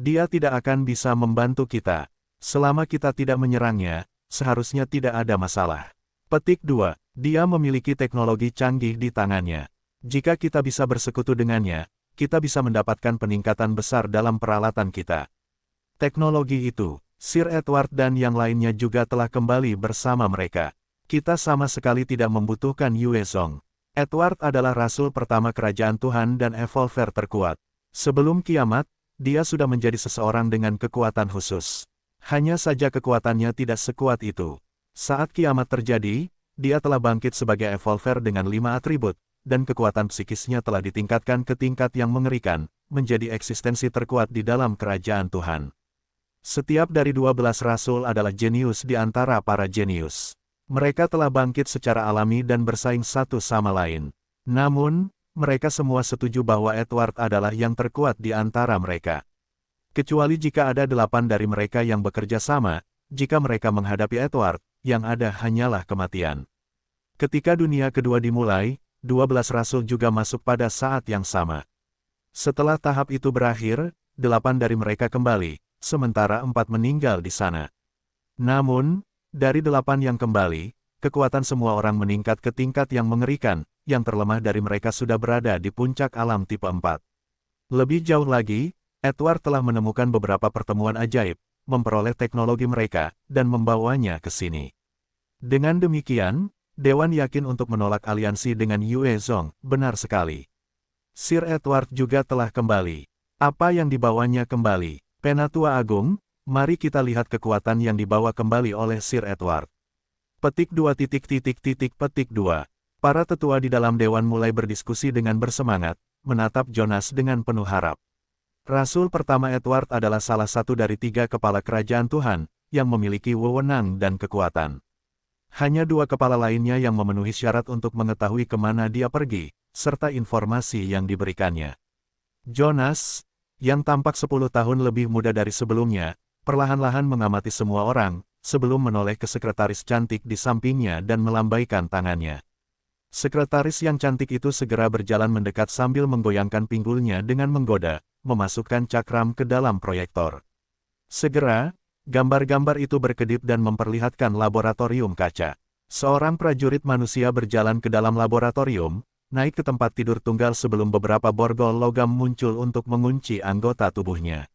Dia tidak akan bisa membantu kita. Selama kita tidak menyerangnya, seharusnya tidak ada masalah. Petik 2. Dia memiliki teknologi canggih di tangannya. Jika kita bisa bersekutu dengannya, kita bisa mendapatkan peningkatan besar dalam peralatan kita. Teknologi itu, Sir Edward dan yang lainnya juga telah kembali bersama mereka. Kita sama sekali tidak membutuhkan Yue Zong. Edward adalah rasul pertama kerajaan Tuhan dan evolver terkuat. Sebelum kiamat, dia sudah menjadi seseorang dengan kekuatan khusus. Hanya saja kekuatannya tidak sekuat itu. Saat kiamat terjadi, dia telah bangkit sebagai evolver dengan 5 atribut, dan kekuatan psikisnya telah ditingkatkan ke tingkat yang mengerikan, menjadi eksistensi terkuat di dalam kerajaan Tuhan. Setiap dari 12 rasul adalah jenius di antara para jenius. Mereka telah bangkit secara alami dan bersaing satu sama lain. Namun, mereka semua setuju bahwa Edward adalah yang terkuat di antara mereka. Kecuali jika ada 8 dari mereka yang bekerja sama, jika mereka menghadapi Edward, yang ada hanyalah kematian. Ketika dunia kedua dimulai, 12 rasul juga masuk pada saat yang sama. Setelah tahap itu berakhir, 8 dari mereka kembali, sementara 4 meninggal di sana. Namun, dari 8 yang kembali, kekuatan semua orang meningkat ke tingkat yang mengerikan, yang terlemah dari mereka sudah berada di puncak alam tipe 4. Lebih jauh lagi, Edward telah menemukan beberapa pertemuan ajaib, memperoleh teknologi mereka, dan membawanya ke sini. Dengan demikian, Dewan yakin untuk menolak aliansi dengan Yue Zong, benar sekali. Sir Edward juga telah kembali. Apa yang dibawanya kembali? Penatua Agung, mari kita lihat kekuatan yang dibawa kembali oleh Sir Edward. Petik 2. Petik 2. Para tetua di dalam dewan mulai berdiskusi dengan bersemangat, menatap Jonas dengan penuh harap. Rasul pertama Edward adalah salah satu dari 3 kepala kerajaan Tuhan, yang memiliki wewenang dan kekuatan. Hanya 2 kepala lainnya yang memenuhi syarat untuk mengetahui kemana dia pergi, serta informasi yang diberikannya. Jonas, yang tampak 10 tahun lebih muda dari sebelumnya, perlahan-lahan mengamati semua orang, sebelum menoleh ke sekretaris cantik di sampingnya dan melambaikan tangannya. Sekretaris yang cantik itu segera berjalan mendekat sambil menggoyangkan pinggulnya dengan menggoda, memasukkan cakram ke dalam proyektor. Segera, gambar-gambar itu berkedip dan memperlihatkan laboratorium kaca. Seorang prajurit manusia berjalan ke dalam laboratorium, naik ke tempat tidur tunggal sebelum beberapa borgol logam muncul untuk mengunci anggota tubuhnya.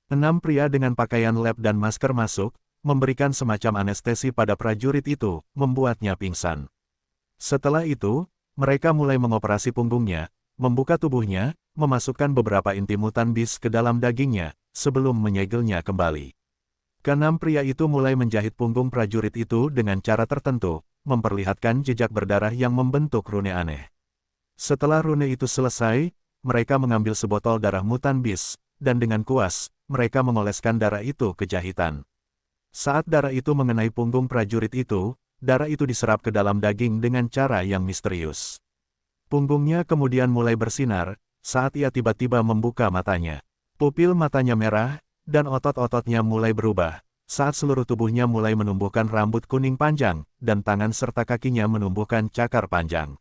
6 pria dengan pakaian lab dan masker masuk, memberikan semacam anestesi pada prajurit itu, membuatnya pingsan. Setelah itu, Mereka mulai mengoperasi punggungnya, membuka tubuhnya, memasukkan beberapa inti mutan bis ke dalam dagingnya, sebelum menyegelnya kembali. Keenam pria itu mulai menjahit punggung prajurit itu dengan cara tertentu, memperlihatkan jejak berdarah yang membentuk rune aneh. Setelah rune itu selesai, mereka mengambil sebotol darah mutan bis, dan dengan kuas, mereka mengoleskan darah itu ke jahitan. Saat darah itu mengenai punggung prajurit itu, darah itu diserap ke dalam daging dengan cara yang misterius. Punggungnya kemudian mulai bersinar, saat ia tiba-tiba membuka matanya. Pupil matanya merah, dan otot-ototnya mulai berubah, saat seluruh tubuhnya mulai menumbuhkan rambut kuning panjang, dan tangan serta kakinya menumbuhkan cakar panjang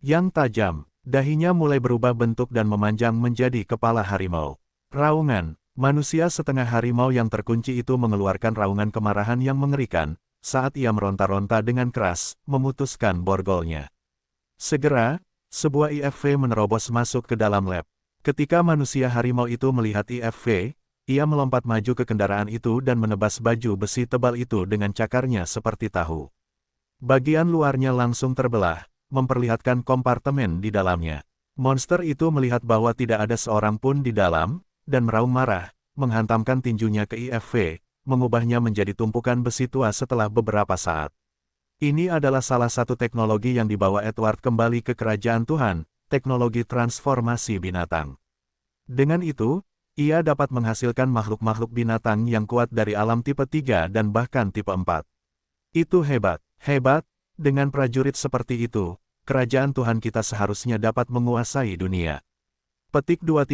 yang tajam. Dahinya mulai berubah bentuk dan memanjang menjadi kepala harimau. Raungan, manusia setengah harimau yang terkunci itu mengeluarkan raungan kemarahan yang mengerikan, saat ia meronta-ronta dengan keras, memutuskan borgolnya. Segera, sebuah IFV menerobos masuk ke dalam lab. Ketika manusia harimau itu melihat IFV, ia melompat maju ke kendaraan itu dan menebas baju besi tebal itu dengan cakarnya seperti tahu. Bagian luarnya langsung terbelah, memperlihatkan kompartemen di dalamnya. Monster itu melihat bahwa tidak ada seorang pun di dalam, dan meraung marah, menghantamkan tinjunya ke IFV, mengubahnya menjadi tumpukan besi tua setelah beberapa saat. Ini adalah salah satu teknologi yang dibawa Edward kembali ke kerajaan Tuhan, teknologi transformasi binatang. Dengan itu, ia dapat menghasilkan makhluk-makhluk binatang yang kuat dari alam tipe 3 dan bahkan tipe 4. Itu hebat. Hebat, dengan prajurit seperti itu, kerajaan Tuhan kita seharusnya dapat menguasai dunia. Petik 2.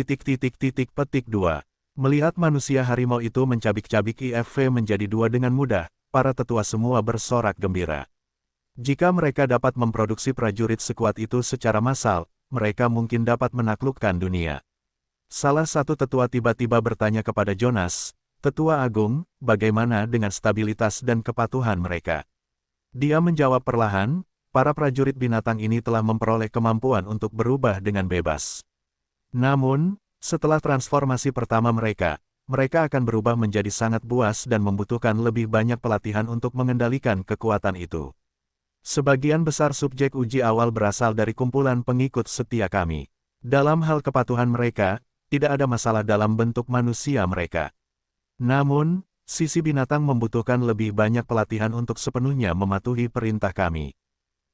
Petik 2. Melihat manusia harimau itu mencabik-cabik IFV menjadi dua dengan mudah, para tetua semua bersorak gembira. Jika mereka dapat memproduksi prajurit sekuat itu secara massal, mereka mungkin dapat menaklukkan dunia. Salah satu tetua tiba-tiba bertanya kepada Jonas, "Tetua Agung, bagaimana dengan stabilitas dan kepatuhan mereka?" Dia menjawab perlahan, para prajurit binatang ini telah memperoleh kemampuan untuk berubah dengan bebas. Namun, setelah transformasi pertama mereka akan berubah menjadi sangat buas dan membutuhkan lebih banyak pelatihan untuk mengendalikan kekuatan itu. Sebagian besar subjek uji awal berasal dari kumpulan pengikut setia kami. Dalam hal kepatuhan mereka, tidak ada masalah dalam bentuk manusia mereka. Namun, sisi binatang membutuhkan lebih banyak pelatihan untuk sepenuhnya mematuhi perintah kami.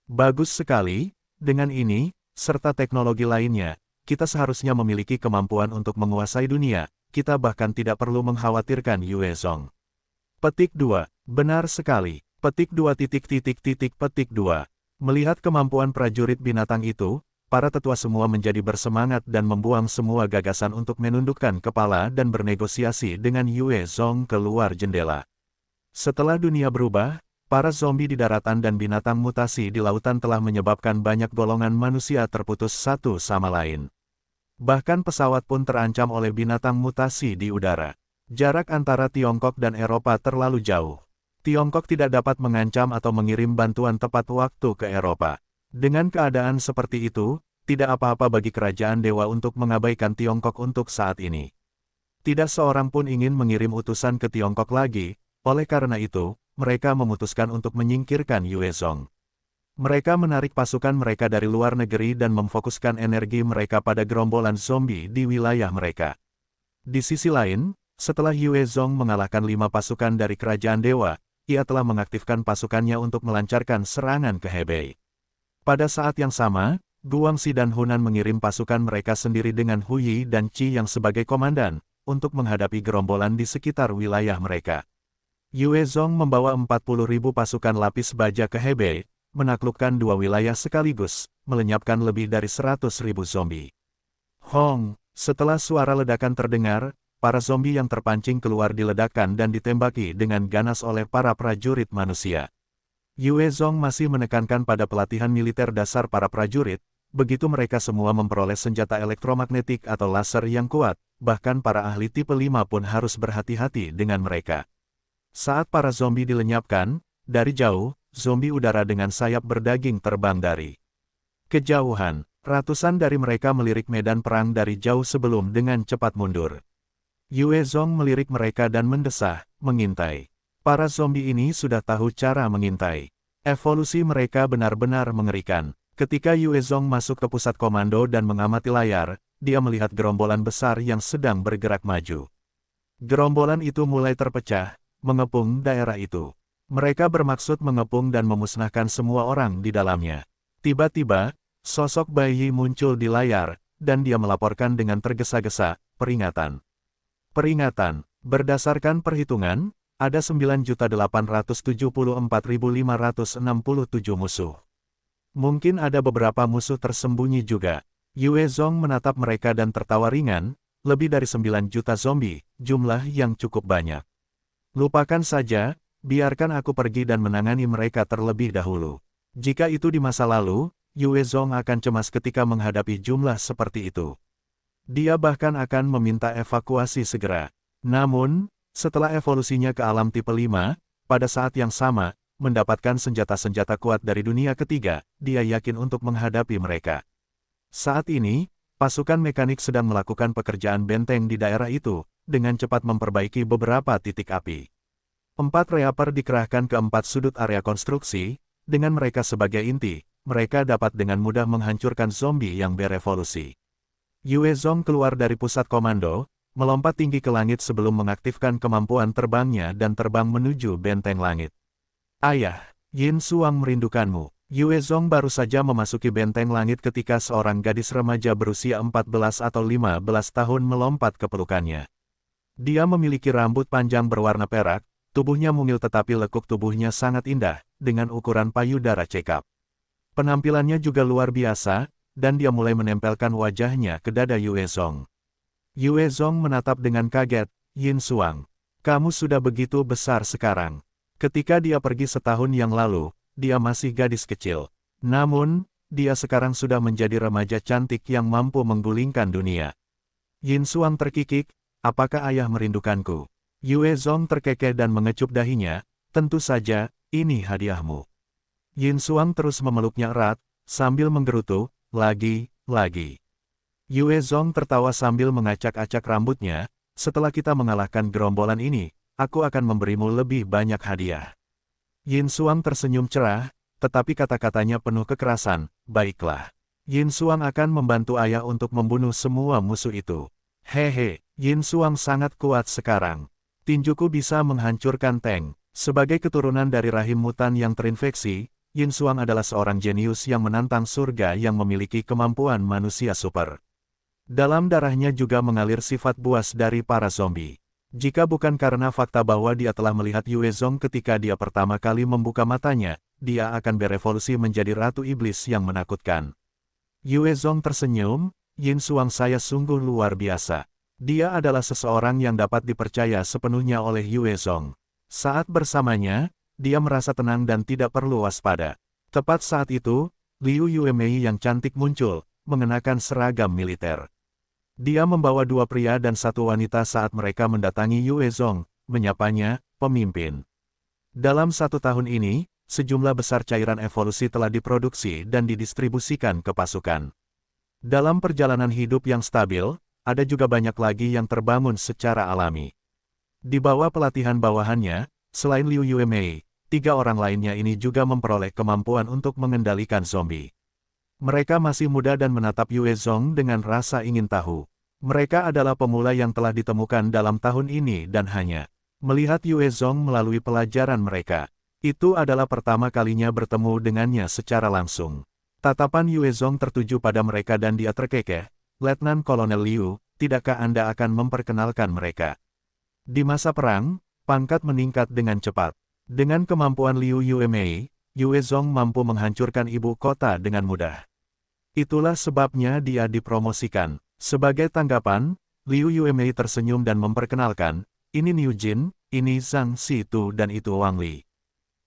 Bagus sekali, dengan ini, serta teknologi lainnya, kita seharusnya memiliki kemampuan untuk menguasai dunia, kita bahkan tidak perlu mengkhawatirkan Yue Zong. Petik 2. Benar sekali. Petik 2. Petik 2. Melihat kemampuan prajurit binatang itu, para tetua semua menjadi bersemangat dan membuang semua gagasan untuk menundukkan kepala dan bernegosiasi dengan Yue Zong keluar jendela. Setelah dunia berubah, para zombie di daratan dan binatang mutasi di lautan telah menyebabkan banyak golongan manusia terputus satu sama lain. Bahkan pesawat pun terancam oleh binatang mutasi di udara. Jarak antara Tiongkok dan Eropa terlalu jauh. Tiongkok tidak dapat mengancam atau mengirim bantuan tepat waktu ke Eropa. Dengan keadaan seperti itu, tidak apa-apa bagi kerajaan dewa untuk mengabaikan Tiongkok untuk saat ini. Tidak seorang pun ingin mengirim utusan ke Tiongkok lagi, oleh karena itu, mereka memutuskan untuk menyingkirkan Yue Zong. Mereka menarik pasukan mereka dari luar negeri dan memfokuskan energi mereka pada gerombolan zombie di wilayah mereka. Di sisi lain, setelah Yue Zong mengalahkan 5 pasukan dari kerajaan dewa, ia telah mengaktifkan pasukannya untuk melancarkan serangan ke Hebei. Pada saat yang sama, Guangxi dan Hunan mengirim pasukan mereka sendiri dengan Hu Yi dan Qi yang sebagai komandan, untuk menghadapi gerombolan di sekitar wilayah mereka. Yue Zong membawa 40.000 pasukan lapis baja ke Hebei, menaklukkan 2 wilayah sekaligus, melenyapkan lebih dari 100.000 zombie. Hong, setelah suara ledakan terdengar, para zombie yang terpancing keluar diledakkan dan ditembaki dengan ganas oleh para prajurit manusia. Yue Zong masih menekankan pada pelatihan militer dasar para prajurit, begitu mereka semua memperoleh senjata elektromagnetik atau laser yang kuat, bahkan para ahli tipe 5 pun harus berhati-hati dengan mereka. Saat para zombie dilenyapkan, dari jauh, zombie udara dengan sayap berdaging terbang dari kejauhan. Ratusan dari mereka melirik medan perang dari jauh sebelum dengan cepat mundur. Yue Zong melirik mereka dan mendesah, mengintai. Para zombie ini sudah tahu cara mengintai. Evolusi mereka benar-benar mengerikan. Ketika Yue Zong masuk ke pusat komando dan mengamati layar, dia melihat gerombolan besar yang sedang bergerak maju. Gerombolan itu mulai terpecah, mengepung daerah itu. Mereka bermaksud mengepung dan memusnahkan semua orang di dalamnya. Tiba-tiba, sosok Bai Yi muncul di layar, dan dia melaporkan dengan tergesa-gesa, peringatan. Peringatan, berdasarkan perhitungan, ada 9.874.567 musuh. Mungkin ada beberapa musuh tersembunyi juga. Yue Zong menatap mereka dan tertawa ringan, lebih dari 9 juta zombie, jumlah yang cukup banyak. Lupakan saja, biarkan aku pergi dan menangani mereka terlebih dahulu. Jika itu di masa lalu, Yue Zong akan cemas ketika menghadapi jumlah seperti itu. Dia bahkan akan meminta evakuasi segera. Namun, setelah evolusinya ke alam tipe 5, pada saat yang sama, mendapatkan senjata-senjata kuat dari dunia ketiga, dia yakin untuk menghadapi mereka. Saat ini, pasukan mekanik sedang melakukan pekerjaan benteng di daerah itu, dengan cepat memperbaiki beberapa titik api. 4 reaper dikerahkan ke 4 sudut area konstruksi, dengan mereka sebagai inti, mereka dapat dengan mudah menghancurkan zombie yang berevolusi. Yue Zong keluar dari pusat komando, melompat tinggi ke langit sebelum mengaktifkan kemampuan terbangnya dan terbang menuju benteng langit. Ayah, Yin Xuang merindukanmu. Yue Zong baru saja memasuki benteng langit ketika seorang gadis remaja berusia 14 atau 15 tahun melompat ke pelukannya. Dia memiliki rambut panjang berwarna perak, tubuhnya mungil tetapi lekuk tubuhnya sangat indah, dengan ukuran payudara cekap. Penampilannya juga luar biasa, dan dia mulai menempelkan wajahnya ke dada Yue Zong. Yue Zong menatap dengan kaget, Yin Xuang. Kamu sudah begitu besar sekarang. Ketika dia pergi setahun yang lalu, dia masih gadis kecil. Namun, dia sekarang sudah menjadi remaja cantik yang mampu menggulingkan dunia. Yin Xuang terkikik, apakah ayah merindukanku? Yue Zong terkekeh dan mengecup dahinya, tentu saja, ini hadiahmu. Yin Xuang terus memeluknya erat, sambil menggerutu, lagi. Yue Zong tertawa sambil mengacak-acak rambutnya, setelah kita mengalahkan gerombolan ini, aku akan memberimu lebih banyak hadiah. Yin Xuang tersenyum cerah, tetapi kata-katanya penuh kekerasan, baiklah. Yin Xuang akan membantu ayah untuk membunuh semua musuh itu. Hehe, Yin Xuang sangat kuat sekarang. Tinjuku bisa menghancurkan tank. Sebagai keturunan dari rahim mutan yang terinfeksi, Yin Xuang adalah seorang jenius yang menantang surga yang memiliki kemampuan manusia super. Dalam darahnya juga mengalir sifat buas dari para zombie. Jika bukan karena fakta bahwa dia telah melihat Yue Zong ketika dia pertama kali membuka matanya, dia akan berevolusi menjadi Ratu Iblis yang menakutkan. Yue Zong tersenyum, Yin Xuang saya sungguh luar biasa. Dia adalah seseorang yang dapat dipercaya sepenuhnya oleh Yue Zong. Saat bersamanya, dia merasa tenang dan tidak perlu waspada. Tepat saat itu, Liu Yuemei yang cantik muncul, mengenakan seragam militer. Dia membawa 2 pria dan 1 wanita saat mereka mendatangi Yue Zong, menyapanya, pemimpin. Dalam 1 tahun ini, sejumlah besar cairan evolusi telah diproduksi dan didistribusikan ke pasukan. Dalam perjalanan hidup yang stabil, ada juga banyak lagi yang terbangun secara alami. Di bawah pelatihan bawahannya, selain Liu Yuemei, 3 orang lainnya ini juga memperoleh kemampuan untuk mengendalikan zombie. Mereka masih muda dan menatap Yue Zong dengan rasa ingin tahu. Mereka adalah pemula yang telah ditemukan dalam tahun ini dan hanya melihat Yue Zong melalui pelajaran mereka. Itu adalah pertama kalinya bertemu dengannya secara langsung. Tatapan Yue Zong tertuju pada mereka dan dia terkekeh, Letnan Kolonel Liu, tidakkah Anda akan memperkenalkan mereka? Di masa perang, pangkat meningkat dengan cepat. Dengan kemampuan Liu Yuemei, Yue Zong mampu menghancurkan ibu kota dengan mudah. Itulah sebabnya dia dipromosikan. Sebagai tanggapan, Liu Yuemei tersenyum dan memperkenalkan, ini Niu Jin, ini Zhang Situ dan itu Wang Li.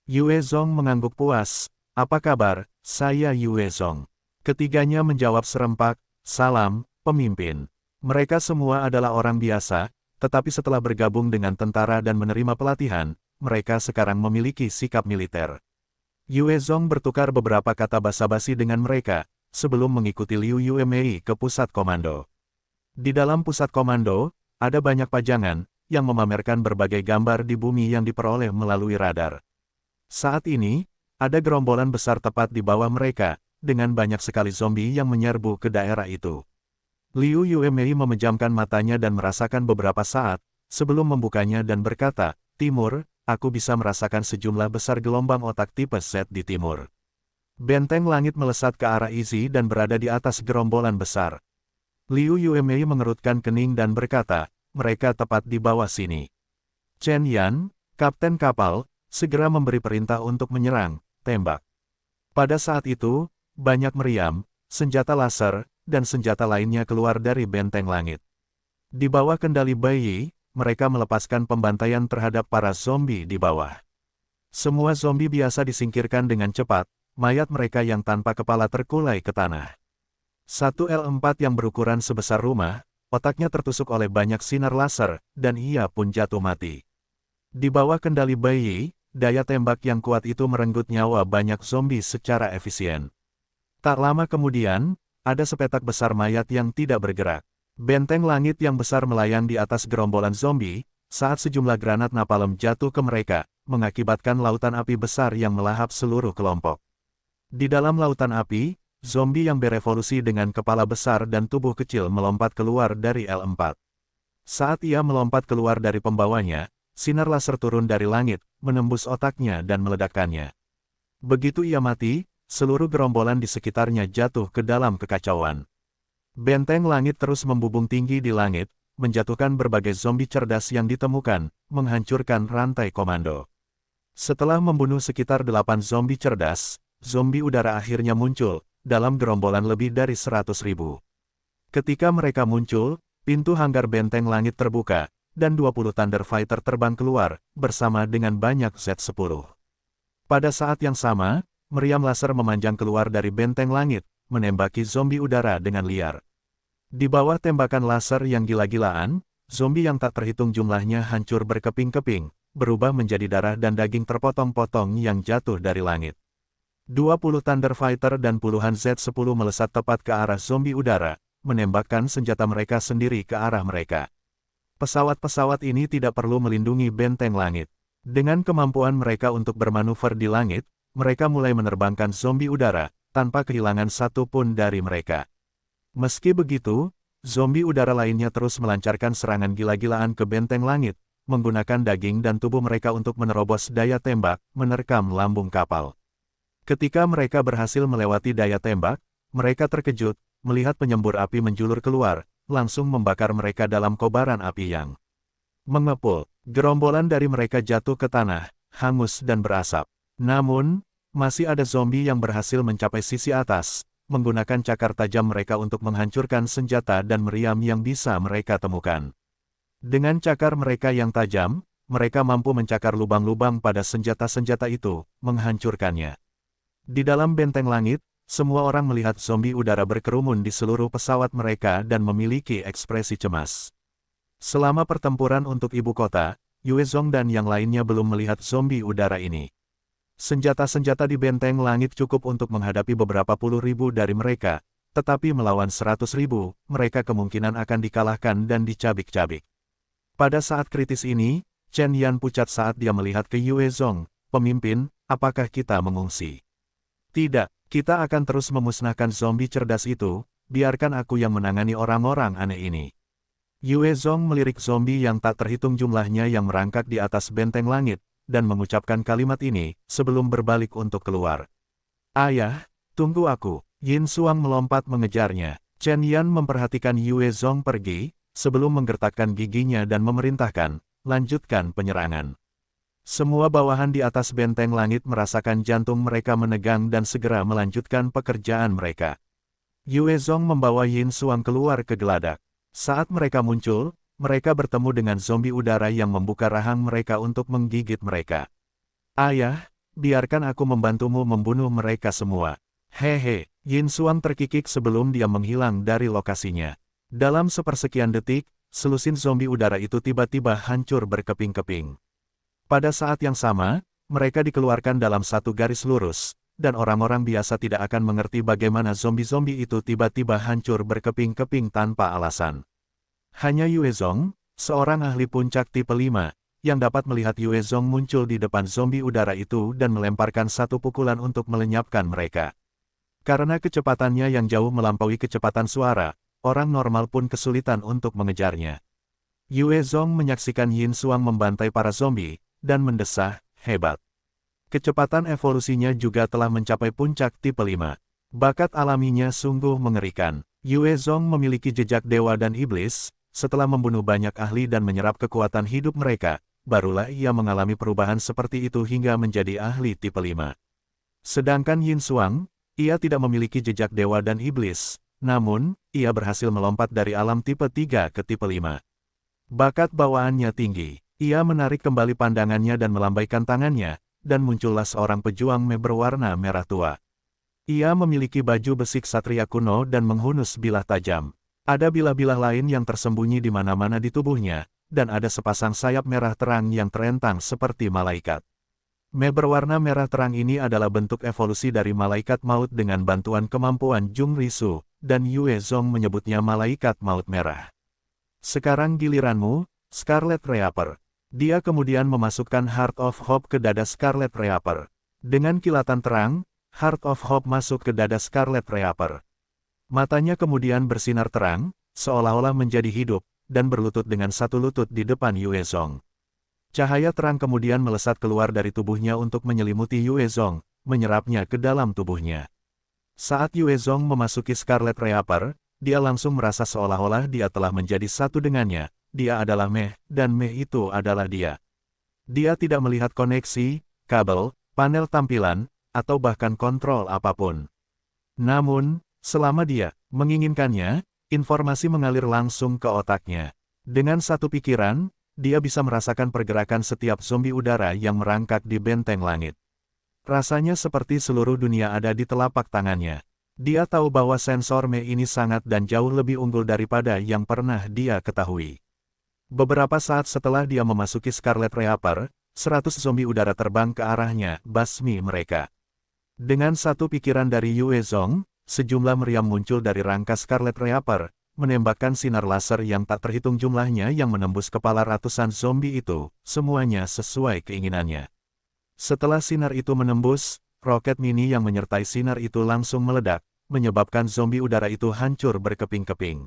Yue Zong mengangguk puas, apa kabar, saya Yue Zong. Ketiganya menjawab serempak, salam, pemimpin. Mereka semua adalah orang biasa, tetapi setelah bergabung dengan tentara dan menerima pelatihan, mereka sekarang memiliki sikap militer. Yue Zong bertukar beberapa kata basa-basi dengan mereka, sebelum mengikuti Liu Yuemei ke pusat komando. Di dalam pusat komando, ada banyak pajangan, yang memamerkan berbagai gambar di bumi yang diperoleh melalui radar. Saat ini, ada gerombolan besar tepat di bawah mereka, dengan banyak sekali zombie yang menyerbu ke daerah itu. Liu Yuemei memejamkan matanya dan merasakan beberapa saat, sebelum membukanya dan berkata, "Timur, aku bisa merasakan sejumlah besar gelombang otak tipe Z di timur." Benteng langit melesat ke arah Izzy dan berada di atas gerombolan besar. Liu Yuemei mengerutkan kening dan berkata, "Mereka tepat di bawah sini." Chen Yan, kapten kapal, segera memberi perintah untuk menyerang, tembak. Pada saat itu, banyak meriam, senjata laser, dan senjata lainnya keluar dari benteng langit. Di bawah kendali Bai Yi, mereka melepaskan pembantaian terhadap para zombie di bawah. Semua zombie biasa disingkirkan dengan cepat, mayat mereka yang tanpa kepala terkulai ke tanah. Satu L4 yang berukuran sebesar rumah, otaknya tertusuk oleh banyak sinar laser, dan ia pun jatuh mati. Di bawah kendali Bai Yi, daya tembak yang kuat itu merenggut nyawa banyak zombie secara efisien. Tak lama kemudian, ada sepetak besar mayat yang tidak bergerak. Benteng langit yang besar melayang di atas gerombolan zombie, saat sejumlah granat napalm jatuh ke mereka, mengakibatkan lautan api besar yang melahap seluruh kelompok. Di dalam lautan api, zombie yang berevolusi dengan kepala besar dan tubuh kecil melompat keluar dari L4. Saat ia melompat keluar dari pembawanya, sinar laser turun dari langit, menembus otaknya dan meledakkannya. Begitu ia mati, seluruh gerombolan di sekitarnya jatuh ke dalam kekacauan. Benteng langit terus membubung tinggi di langit, menjatuhkan berbagai zombie cerdas yang ditemukan, menghancurkan rantai komando. Setelah membunuh sekitar 8 zombie cerdas, zombie udara akhirnya muncul, dalam gerombolan lebih dari 100.000. Ketika mereka muncul, pintu hanggar benteng langit terbuka, dan 20 Thunder Fighter terbang keluar, bersama dengan banyak Z-10. Pada saat yang sama, meriam laser memanjang keluar dari benteng langit, menembaki zombie udara dengan liar. Di bawah tembakan laser yang gila-gilaan, zombie yang tak terhitung jumlahnya hancur berkeping-keping, berubah menjadi darah dan daging terpotong-potong yang jatuh dari langit. 20 Thunder Fighter dan puluhan Z-10 melesat tepat ke arah zombie udara, menembakkan senjata mereka sendiri ke arah mereka. Pesawat-pesawat ini tidak perlu melindungi benteng langit. Dengan kemampuan mereka untuk bermanuver di langit, mereka mulai menerbangkan zombie udara, tanpa kehilangan satu pun dari mereka. Meski begitu, zombie udara lainnya terus melancarkan serangan gila-gilaan ke benteng langit, menggunakan daging dan tubuh mereka untuk menerobos daya tembak, menerkam lambung kapal. Ketika mereka berhasil melewati daya tembak, mereka terkejut, melihat penyembur api menjulur keluar, langsung membakar mereka dalam kobaran api yang mengepul. Gerombolan dari mereka jatuh ke tanah, hangus dan berasap. Namun, masih ada zombie yang berhasil mencapai sisi atas, menggunakan cakar tajam mereka untuk menghancurkan senjata dan meriam yang bisa mereka temukan. Dengan cakar mereka yang tajam, mereka mampu mencakar lubang-lubang pada senjata-senjata itu, menghancurkannya. Di dalam benteng langit, semua orang melihat zombie udara berkerumun di seluruh pesawat mereka dan memiliki ekspresi cemas. Selama pertempuran untuk ibu kota, Yue Zong dan yang lainnya belum melihat zombie udara ini. Senjata-senjata di benteng langit cukup untuk menghadapi beberapa puluh ribu dari mereka, tetapi melawan 100.000, mereka kemungkinan akan dikalahkan dan dicabik-cabik. Pada saat kritis ini, Chen Yan pucat saat dia melihat ke Yue Zong, "Pemimpin, apakah kita mengungsi?" "Tidak, kita akan terus memusnahkan zombie cerdas itu, biarkan aku yang menangani orang-orang aneh ini." Yue Zong melirik zombie yang tak terhitung jumlahnya yang merangkak di atas benteng langit, dan mengucapkan kalimat ini, sebelum berbalik untuk keluar. "Ayah, tunggu aku." Yin Xuang melompat mengejarnya. Chen Yan memperhatikan Yue Zong pergi, sebelum menggertakkan giginya dan memerintahkan, "Lanjutkan penyerangan." Semua bawahan di atas benteng langit merasakan jantung mereka menegang dan segera melanjutkan pekerjaan mereka. Yue Zong membawa Yin Xuang keluar ke geladak. Saat mereka muncul, mereka bertemu dengan zombie udara yang membuka rahang mereka untuk menggigit mereka. "Ayah, biarkan aku membantumu membunuh mereka semua." "Hehe," Yin Xuang terkikik sebelum dia menghilang dari lokasinya. Dalam sepersekian detik, selusin zombie udara itu tiba-tiba hancur berkeping-keping. Pada saat yang sama, mereka dikeluarkan dalam satu garis lurus, dan orang-orang biasa tidak akan mengerti bagaimana zombie-zombie itu tiba-tiba hancur berkeping-keping tanpa alasan. Hanya Yue Zong, seorang ahli puncak tipe 5, yang dapat melihat Yue Zong muncul di depan zombie udara itu dan melemparkan satu pukulan untuk melenyapkan mereka. Karena kecepatannya yang jauh melampaui kecepatan suara, orang normal pun kesulitan untuk mengejarnya. Yue Zong menyaksikan Yin Xuang membantai para zombie, dan mendesah, hebat. Kecepatan evolusinya juga telah mencapai puncak tipe 5. Bakat alaminya sungguh mengerikan. Yue Zong memiliki jejak dewa dan iblis, setelah membunuh banyak ahli dan menyerap kekuatan hidup mereka, barulah ia mengalami perubahan seperti itu hingga menjadi ahli tipe 5. Sedangkan Yin Xuang, ia tidak memiliki jejak dewa dan iblis, namun, ia berhasil melompat dari alam tipe 3 ke tipe 5. Bakat bawaannya tinggi. Ia menarik kembali pandangannya dan melambaikan tangannya, dan muncullah seorang pejuang berwarna merah tua. Ia memiliki baju besi ksatria kuno dan menghunus bilah tajam. Ada bilah-bilah lain yang tersembunyi di mana-mana di tubuhnya, dan ada sepasang sayap merah terang yang terentang seperti malaikat. Berwarna merah terang ini adalah bentuk evolusi dari malaikat maut dengan bantuan kemampuan Jung Risu, dan Yue Zong menyebutnya malaikat maut merah. Sekarang giliranmu, Scarlet Reaper. Dia kemudian memasukkan Heart of Hope ke dada Scarlet Reaper. Dengan kilatan terang, Heart of Hope masuk ke dada Scarlet Reaper. Matanya kemudian bersinar terang, seolah-olah menjadi hidup, dan berlutut dengan satu lutut di depan Yue Zong. Cahaya terang kemudian melesat keluar dari tubuhnya untuk menyelimuti Yue Zong, menyerapnya ke dalam tubuhnya. Saat Yue Zong memasuki Scarlet Reaper, dia langsung merasa seolah-olah dia telah menjadi satu dengannya. Dia adalah Meh, dan Meh itu adalah dia. Dia tidak melihat koneksi, kabel, panel tampilan, atau bahkan kontrol apapun. Namun, selama dia menginginkannya, informasi mengalir langsung ke otaknya. Dengan satu pikiran, dia bisa merasakan pergerakan setiap zombie udara yang merangkak di benteng langit. Rasanya seperti seluruh dunia ada di telapak tangannya. Dia tahu bahwa sensor Meh ini sangat dan jauh lebih unggul daripada yang pernah dia ketahui. Beberapa saat setelah dia memasuki Scarlet Reaper, 100 zombie udara terbang ke arahnya, basmi mereka. Dengan satu pikiran dari Yue Zong, sejumlah meriam muncul dari rangka Scarlet Reaper, menembakkan sinar laser yang tak terhitung jumlahnya yang menembus kepala ratusan zombie itu, semuanya sesuai keinginannya. Setelah sinar itu menembus, roket mini yang menyertai sinar itu langsung meledak, menyebabkan zombie udara itu hancur berkeping-keping.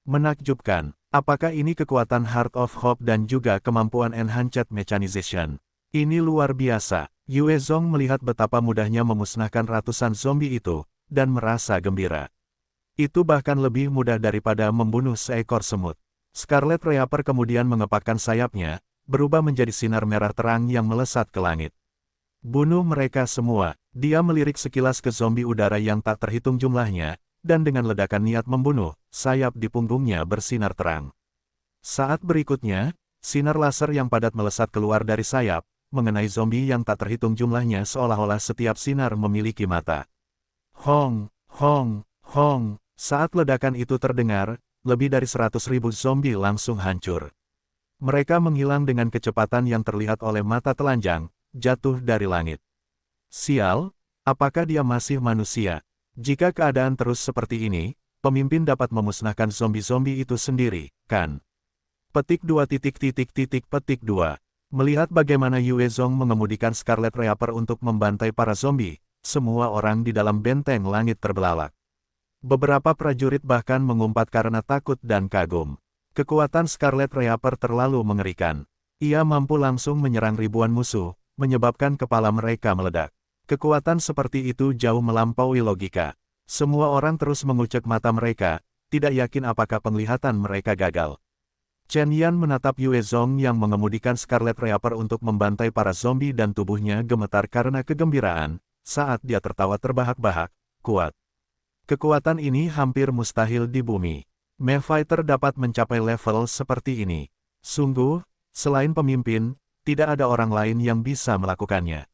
Menakjubkan, apakah ini kekuatan Heart of Hope dan juga kemampuan Enhanced Mechanization? Ini luar biasa. Yue Zong melihat betapa mudahnya memusnahkan ratusan zombie itu, dan merasa gembira. Itu bahkan lebih mudah daripada membunuh seekor semut. Scarlet Reaper kemudian mengepakkan sayapnya, berubah menjadi sinar merah terang yang melesat ke langit. Bunuh mereka semua. Dia melirik sekilas ke zombie udara yang tak terhitung jumlahnya, dan dengan ledakan niat membunuh, sayap di punggungnya bersinar terang. Saat berikutnya, sinar laser yang padat melesat keluar dari sayap, mengenai zombie yang tak terhitung jumlahnya seolah-olah setiap sinar memiliki mata. Hong, hong, hong, saat ledakan itu terdengar, lebih dari 100.000 zombie langsung hancur. Mereka menghilang dengan kecepatan yang terlihat oleh mata telanjang, jatuh dari langit. Sial, apakah dia masih manusia? Jika keadaan terus seperti ini, pemimpin dapat memusnahkan zombie-zombie itu sendiri, kan? Petik 2. Petik 2. Melihat bagaimana Yue Zong mengemudikan Scarlet Reaper untuk membantai para zombie, semua orang di dalam benteng langit terbelalak. Beberapa prajurit bahkan mengumpat karena takut dan kagum. Kekuatan Scarlet Reaper terlalu mengerikan. Ia mampu langsung menyerang ribuan musuh, menyebabkan kepala mereka meledak. Kekuatan seperti itu jauh melampaui logika. Semua orang terus mengucek mata mereka, tidak yakin apakah penglihatan mereka gagal. Chen Yan menatap Yue Zong yang mengemudikan Scarlet Reaper untuk membantai para zombie dan tubuhnya gemetar karena kegembiraan, saat dia tertawa terbahak-bahak, kuat. Kekuatan ini hampir mustahil di bumi. Meh Fighter dapat mencapai level seperti ini. Sungguh, selain pemimpin, tidak ada orang lain yang bisa melakukannya.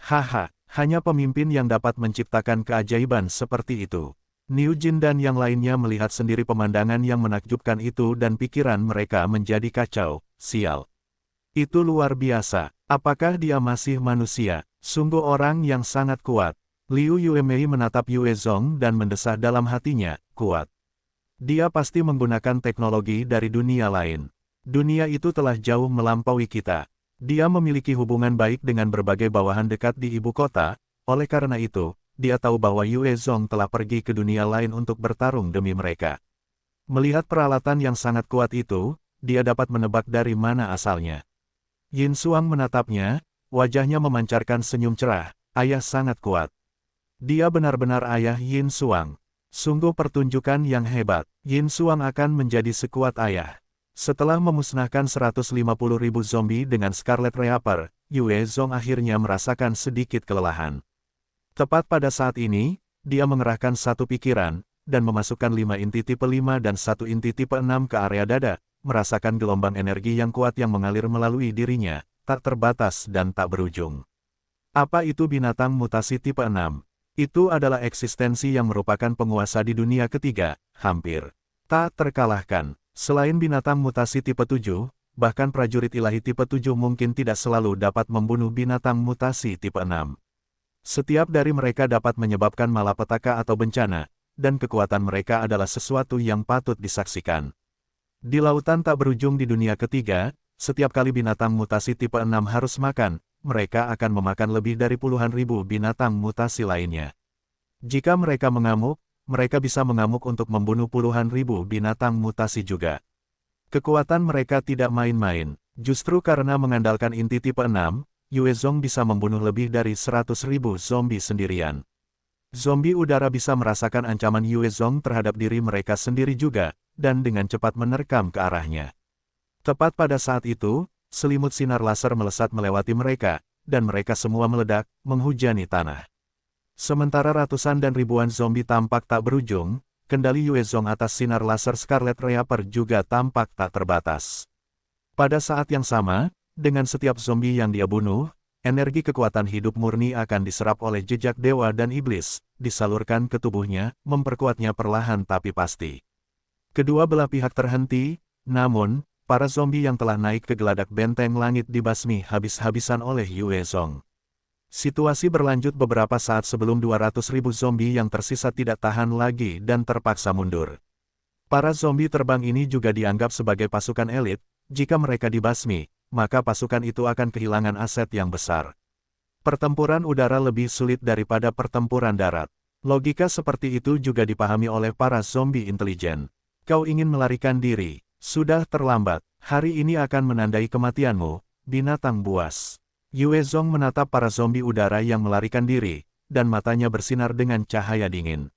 Haha. Hanya pemimpin yang dapat menciptakan keajaiban seperti itu. Niu Jin dan yang lainnya melihat sendiri pemandangan yang menakjubkan itu dan pikiran mereka menjadi kacau. Sial. Itu luar biasa. Apakah dia masih manusia? Sungguh orang yang sangat kuat. Liu Yuemei menatap Yue Zong dan mendesah dalam hatinya, kuat. Dia pasti menggunakan teknologi dari dunia lain. Dunia itu telah jauh melampaui kita. Dia memiliki hubungan baik dengan berbagai bawahan dekat di ibu kota, oleh karena itu, dia tahu bahwa Yue Zong telah pergi ke dunia lain untuk bertarung demi mereka. Melihat peralatan yang sangat kuat itu, dia dapat menebak dari mana asalnya. Yin Xuang menatapnya, wajahnya memancarkan senyum cerah. Ayah sangat kuat. Dia benar-benar ayah Yin Xuang. Sungguh pertunjukan yang hebat. Yin Xuang akan menjadi sekuat ayah. Setelah memusnahkan 150.000 zombie dengan Scarlet Reaper, Yue Zong akhirnya merasakan sedikit kelelahan. Tepat pada saat ini, dia mengerahkan satu pikiran, dan memasukkan 5 inti tipe 5 dan 1 inti tipe 6 ke area dada, merasakan gelombang energi yang kuat yang mengalir melalui dirinya, tak terbatas dan tak berujung. Apa itu binatang mutasi tipe 6? Itu adalah eksistensi yang merupakan penguasa di dunia ketiga, hampir tak terkalahkan. Selain binatang mutasi tipe 7, bahkan prajurit ilahi tipe 7 mungkin tidak selalu dapat membunuh binatang mutasi tipe 6. Setiap dari mereka dapat menyebabkan malapetaka atau bencana, dan kekuatan mereka adalah sesuatu yang patut disaksikan. Di lautan tak berujung di dunia ketiga, setiap kali binatang mutasi tipe 6 harus makan, mereka akan memakan lebih dari puluhan ribu binatang mutasi lainnya. Jika mereka mengamuk, mereka bisa mengamuk untuk membunuh puluhan ribu binatang mutasi juga. Kekuatan mereka tidak main-main. Justru karena mengandalkan inti tipe 6, Yue Zong bisa membunuh lebih dari 100.000 zombie sendirian. Zombie udara bisa merasakan ancaman Yue Zong terhadap diri mereka sendiri juga, dan dengan cepat menerkam ke arahnya. Tepat pada saat itu, selimut sinar laser melesat melewati mereka, dan mereka semua meledak, menghujani tanah. Sementara ratusan dan ribuan zombie tampak tak berujung, kendali Yue Zong atas sinar laser Scarlet Reaper juga tampak tak terbatas. Pada saat yang sama, dengan setiap zombie yang dia bunuh, energi kekuatan hidup murni akan diserap oleh jejak dewa dan iblis, disalurkan ke tubuhnya, memperkuatnya perlahan tapi pasti. Kedua belah pihak terhenti, namun, para zombie yang telah naik ke geladak benteng langit dibasmi habis-habisan oleh Yue Zong. Situasi berlanjut beberapa saat sebelum 200.000 zombie yang tersisa tidak tahan lagi dan terpaksa mundur. Para zombie terbang ini juga dianggap sebagai pasukan elit, jika mereka dibasmi, maka pasukan itu akan kehilangan aset yang besar. Pertempuran udara lebih sulit daripada pertempuran darat. Logika seperti itu juga dipahami oleh para zombie intelijen. Kau ingin melarikan diri? Sudah terlambat, hari ini akan menandai kematianmu, binatang buas. Yue Zong menatap para zombie udara yang melarikan diri, dan matanya bersinar dengan cahaya dingin.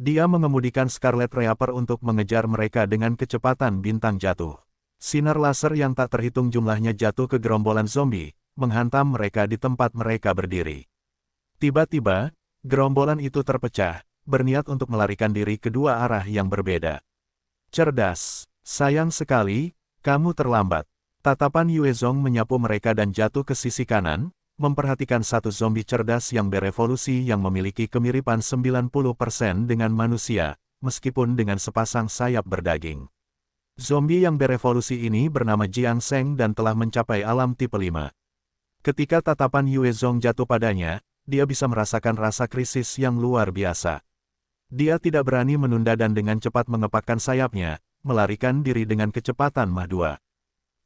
Dia mengemudikan Scarlet Reaper untuk mengejar mereka dengan kecepatan bintang jatuh. Sinar laser yang tak terhitung jumlahnya jatuh ke gerombolan zombie, menghantam mereka di tempat mereka berdiri. Tiba-tiba, gerombolan itu terpecah, berniat untuk melarikan diri ke dua arah yang berbeda. Cerdas. Sayang sekali, kamu terlambat. Tatapan Yue Zong menyapu mereka dan jatuh ke sisi kanan, memperhatikan satu zombie cerdas yang berevolusi yang memiliki kemiripan 90% dengan manusia, meskipun dengan sepasang sayap berdaging. Zombie yang berevolusi ini bernama Jiang Sheng dan telah mencapai alam tipe 5. Ketika tatapan Yue Zong jatuh padanya, dia bisa merasakan rasa krisis yang luar biasa. Dia tidak berani menunda dan dengan cepat mengepakkan sayapnya, melarikan diri dengan kecepatan Mach 2.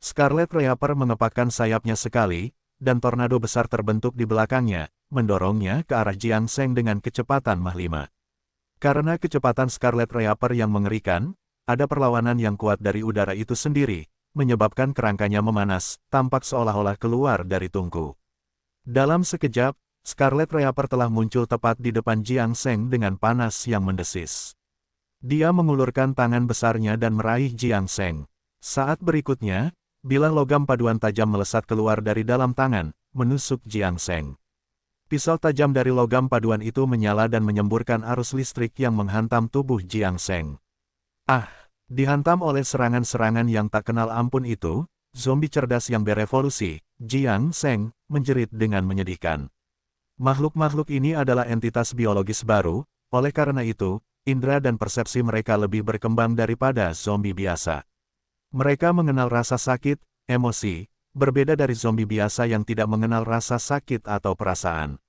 Scarlet Reaper mengepakkan sayapnya sekali, dan tornado besar terbentuk di belakangnya, mendorongnya ke arah Jiang Sheng dengan kecepatan Mach 5. Karena kecepatan Scarlet Reaper yang mengerikan, ada perlawanan yang kuat dari udara itu sendiri, menyebabkan kerangkanya memanas, tampak seolah-olah keluar dari tungku. Dalam sekejap, Scarlet Reaper telah muncul tepat di depan Jiang Sheng dengan panas yang mendesis. Dia mengulurkan tangan besarnya dan meraih Jiang Sheng. Saat berikutnya, bilah logam paduan tajam melesat keluar dari dalam tangan, menusuk Jiang Sheng. Pisau tajam dari logam paduan itu menyala dan menyemburkan arus listrik yang menghantam tubuh Jiang Sheng. Ah! Dihantam oleh serangan-serangan yang tak kenal ampun itu, zombie cerdas yang berevolusi, Jiang Sheng, menjerit dengan menyedihkan. Makhluk-makhluk ini adalah entitas biologis baru, oleh karena itu, indera dan persepsi mereka lebih berkembang daripada zombie biasa. Mereka mengenal rasa sakit, emosi, berbeda dari zombie biasa yang tidak mengenal rasa sakit atau perasaan.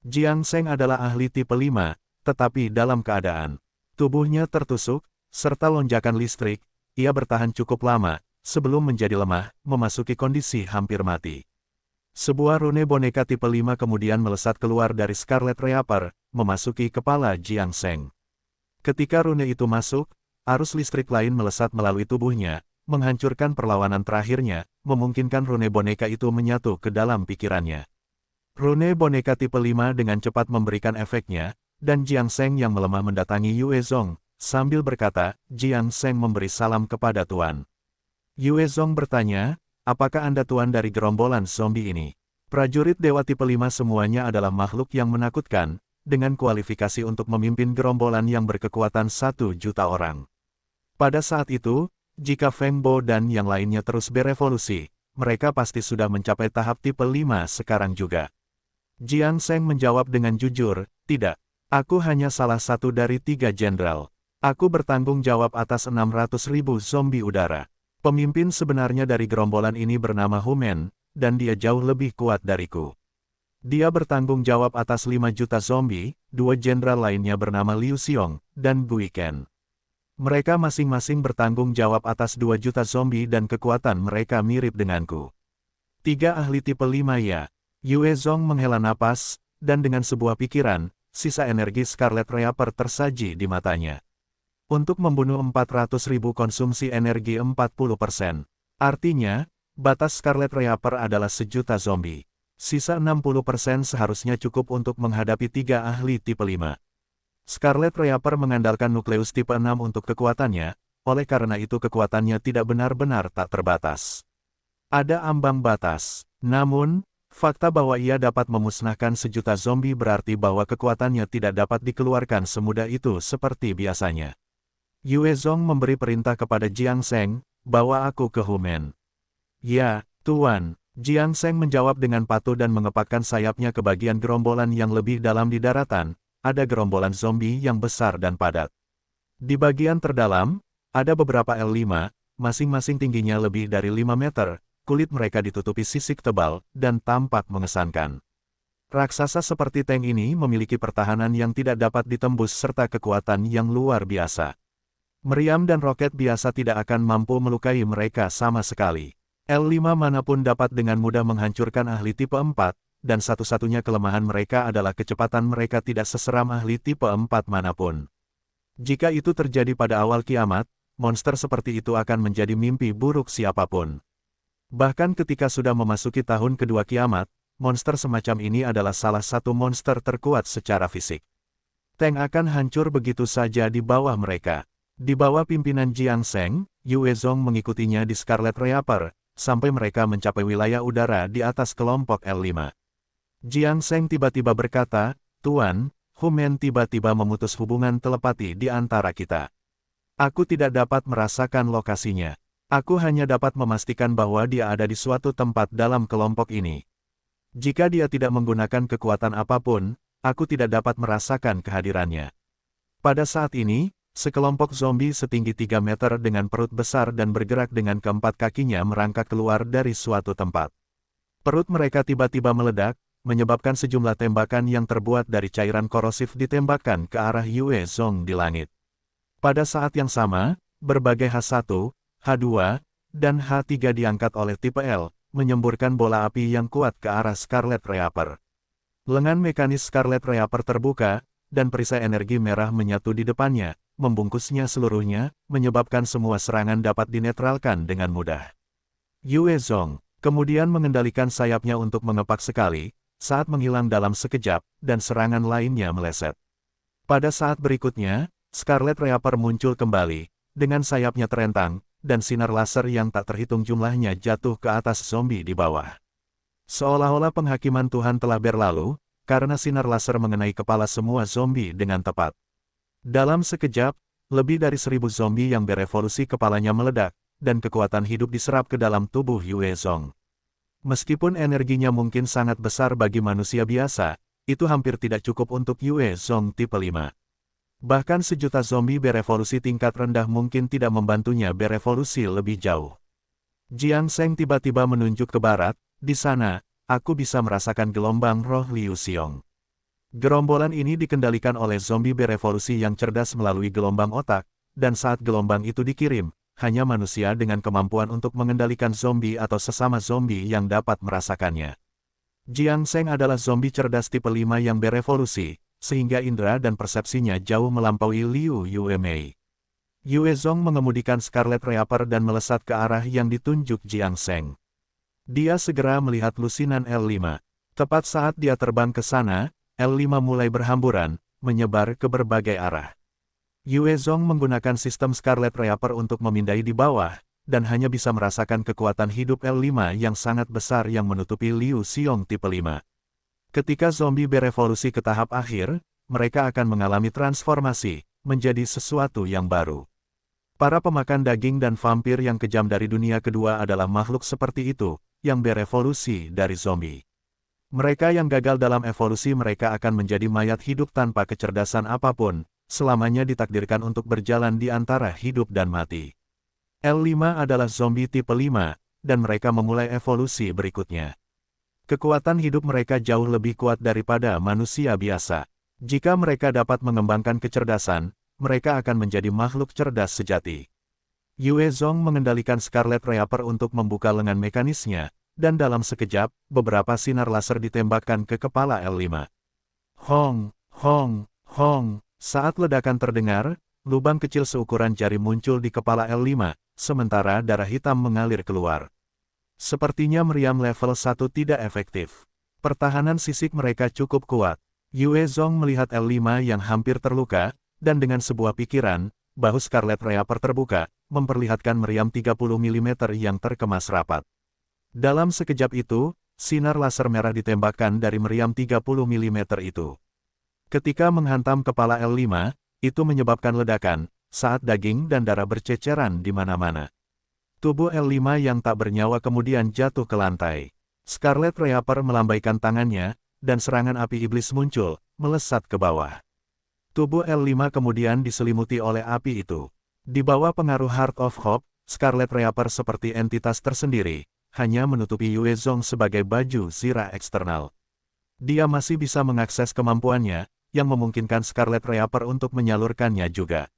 Jiang Sheng adalah ahli tipe 5, tetapi dalam keadaan tubuhnya tertusuk, serta lonjakan listrik, ia bertahan cukup lama, sebelum menjadi lemah, memasuki kondisi hampir mati. Sebuah rune boneka tipe 5 kemudian melesat keluar dari Scarlet Reaper, memasuki kepala Jiang Seng. Ketika rune itu masuk, arus listrik lain melesat melalui tubuhnya, menghancurkan perlawanan terakhirnya, memungkinkan rune boneka itu menyatu ke dalam pikirannya. Rune boneka tipe 5 dengan cepat memberikan efeknya, dan Jiang Seng yang melemah mendatangi Yue Zong, sambil berkata, Jiang Seng memberi salam kepada Tuan. Yue Zong bertanya, apakah Anda tuan dari gerombolan zombie ini? Prajurit Dewa tipe 5 semuanya adalah makhluk yang menakutkan, dengan kualifikasi untuk memimpin gerombolan yang berkekuatan 1 juta orang. Pada saat itu, jika Feng Bo dan yang lainnya terus berevolusi, mereka pasti sudah mencapai tahap tipe 5 sekarang juga. Jiang Seng menjawab dengan jujur, tidak. Aku hanya salah satu dari 3 jenderal. Aku bertanggung jawab atas 600.000 zombie udara. Pemimpin sebenarnya dari gerombolan ini bernama Hu Men, dan dia jauh lebih kuat dariku. Dia bertanggung jawab atas 5 juta zombie, 2 jenderal lainnya bernama Liu Xiong, dan Gui Ken. Mereka masing-masing bertanggung jawab atas 2 juta zombie dan kekuatan mereka mirip denganku. 3 ahli tipe 5 ya. Yue Zong menghela napas, dan dengan sebuah pikiran, sisa energi Scarlet Reaper tersaji di matanya. Untuk membunuh 400.000 konsumsi energi 40%. Artinya, batas Scarlet Reaper adalah 1 juta zombie. Sisa 60% seharusnya cukup untuk menghadapi 3 ahli tipe 5. Scarlet Reaper mengandalkan nukleus tipe 6 untuk kekuatannya, oleh karena itu kekuatannya tidak benar-benar tak terbatas. Ada ambang batas. Namun, fakta bahwa ia dapat memusnahkan 1 juta zombie berarti bahwa kekuatannya tidak dapat dikeluarkan semudah itu seperti biasanya. Yue Zong memberi perintah kepada Jiang Seng, bawa aku ke Hu Men. Ya, Tuan. Jiang Seng menjawab dengan patuh dan mengepakkan sayapnya ke bagian gerombolan yang lebih dalam di daratan, ada gerombolan zombie yang besar dan padat. Di bagian terdalam, ada beberapa L5, masing-masing tingginya lebih dari 5 meter, kulit mereka ditutupi sisik tebal, dan tampak mengesankan. Raksasa seperti Tank ini memiliki pertahanan yang tidak dapat ditembus serta kekuatan yang luar biasa. Meriam dan roket biasa tidak akan mampu melukai mereka sama sekali. L5 manapun dapat dengan mudah menghancurkan ahli tipe 4, dan satu-satunya kelemahan mereka adalah kecepatan mereka tidak seseram ahli tipe 4 manapun. Jika itu terjadi pada awal kiamat, monster seperti itu akan menjadi mimpi buruk siapapun. Bahkan ketika sudah memasuki tahun kedua kiamat, monster semacam ini adalah salah satu monster terkuat secara fisik. Tank akan hancur begitu saja di bawah mereka. Di bawah pimpinan Jiang Seng, Yue Zong mengikutinya di Scarlet Reaper, sampai mereka mencapai wilayah udara di atas kelompok L5. Jiang Seng tiba-tiba berkata, Tuan, Hu Men tiba-tiba memutus hubungan telepati di antara kita. Aku tidak dapat merasakan lokasinya. Aku hanya dapat memastikan bahwa dia ada di suatu tempat dalam kelompok ini. Jika dia tidak menggunakan kekuatan apapun, aku tidak dapat merasakan kehadirannya. Pada saat ini, sekelompok zombie setinggi 3 meter dengan perut besar dan bergerak dengan keempat kakinya merangkak keluar dari suatu tempat. Perut mereka tiba-tiba meledak, menyebabkan sejumlah tembakan yang terbuat dari cairan korosif ditembakkan ke arah Yue Zong di langit. Pada saat yang sama, berbagai H1, H2, dan H3 diangkat oleh tipe L, menyemburkan bola api yang kuat ke arah Scarlet Reaper. Lengan mekanis Scarlet Reaper terbuka, dan perisai energi merah menyatu di depannya, membungkusnya seluruhnya, menyebabkan semua serangan dapat dinetralkan dengan mudah. Yue Zong kemudian mengendalikan sayapnya untuk mengepak sekali, saat menghilang dalam sekejap, dan serangan lainnya meleset. Pada saat berikutnya, Scarlet Reaper muncul kembali, dengan sayapnya terentang, dan sinar laser yang tak terhitung jumlahnya jatuh ke atas zombie di bawah. Seolah-olah penghakiman Tuhan telah berlalu, karena sinar laser mengenai kepala semua zombie dengan tepat. Dalam sekejap, lebih dari 1.000 zombie yang berevolusi kepalanya meledak, dan kekuatan hidup diserap ke dalam tubuh Yue Zong. Meskipun energinya mungkin sangat besar bagi manusia biasa, itu hampir tidak cukup untuk Yue Zong tipe 5. Bahkan 1 juta zombie berevolusi tingkat rendah mungkin tidak membantunya berevolusi lebih jauh. Jiang Seng tiba-tiba menunjuk ke barat, di sana, aku bisa merasakan gelombang roh Liu Xiong. Gerombolan ini dikendalikan oleh zombie berevolusi yang cerdas melalui gelombang otak, dan saat gelombang itu dikirim, hanya manusia dengan kemampuan untuk mengendalikan zombie atau sesama zombie yang dapat merasakannya. Jiang Seng adalah zombie cerdas tipe 5 yang berevolusi, sehingga indera dan persepsinya jauh melampaui Liu Yuemei. Yue Zong mengemudikan Scarlet Reaper dan melesat ke arah yang ditunjuk Jiang Seng. Dia segera melihat lusinan L5. Tepat saat dia terbang ke sana, L5 mulai berhamburan, menyebar ke berbagai arah. Yue Zong menggunakan sistem Scarlet Reaper untuk memindai di bawah, dan hanya bisa merasakan kekuatan hidup L5 yang sangat besar yang menutupi Liu Xiong tipe 5. Ketika zombie berevolusi ke tahap akhir, mereka akan mengalami transformasi, menjadi sesuatu yang baru. Para pemakan daging dan vampir yang kejam dari dunia kedua adalah makhluk seperti itu, yang berevolusi dari zombie. Mereka yang gagal dalam evolusi mereka akan menjadi mayat hidup tanpa kecerdasan apapun, selamanya ditakdirkan untuk berjalan di antara hidup dan mati. L5 adalah zombie tipe 5, dan mereka memulai evolusi berikutnya. Kekuatan hidup mereka jauh lebih kuat daripada manusia biasa. Jika mereka dapat mengembangkan kecerdasan, mereka akan menjadi makhluk cerdas sejati. Yue Zong mengendalikan Scarlet Reaper untuk membuka lengan mekanisnya, dan dalam sekejap, beberapa sinar laser ditembakkan ke kepala L5. Hong, hong, hong, saat ledakan terdengar, lubang kecil seukuran jari muncul di kepala L5, sementara darah hitam mengalir keluar. Sepertinya meriam level 1 tidak efektif. Pertahanan sisik mereka cukup kuat. Yue Zong melihat L5 yang hampir terluka, dan dengan sebuah pikiran, bahu Scarlet Reaper terbuka, memperlihatkan meriam 30 mm yang terkemas rapat. Dalam sekejap itu, sinar laser merah ditembakkan dari meriam 30 mm itu. Ketika menghantam kepala L5, itu menyebabkan ledakan, saat daging dan darah berceceran di mana-mana. Tubuh L5 yang tak bernyawa kemudian jatuh ke lantai. Scarlet Reaper melambaikan tangannya, dan serangan api iblis muncul, melesat ke bawah. Tubuh L5 kemudian diselimuti oleh api itu. Di bawah pengaruh Heart of Hope, Scarlet Reaper seperti entitas tersendiri, hanya menutupi Yue Zong sebagai baju zirah eksternal. Dia masih bisa mengakses kemampuannya, yang memungkinkan Scarlet Reaper untuk menyalurkannya juga.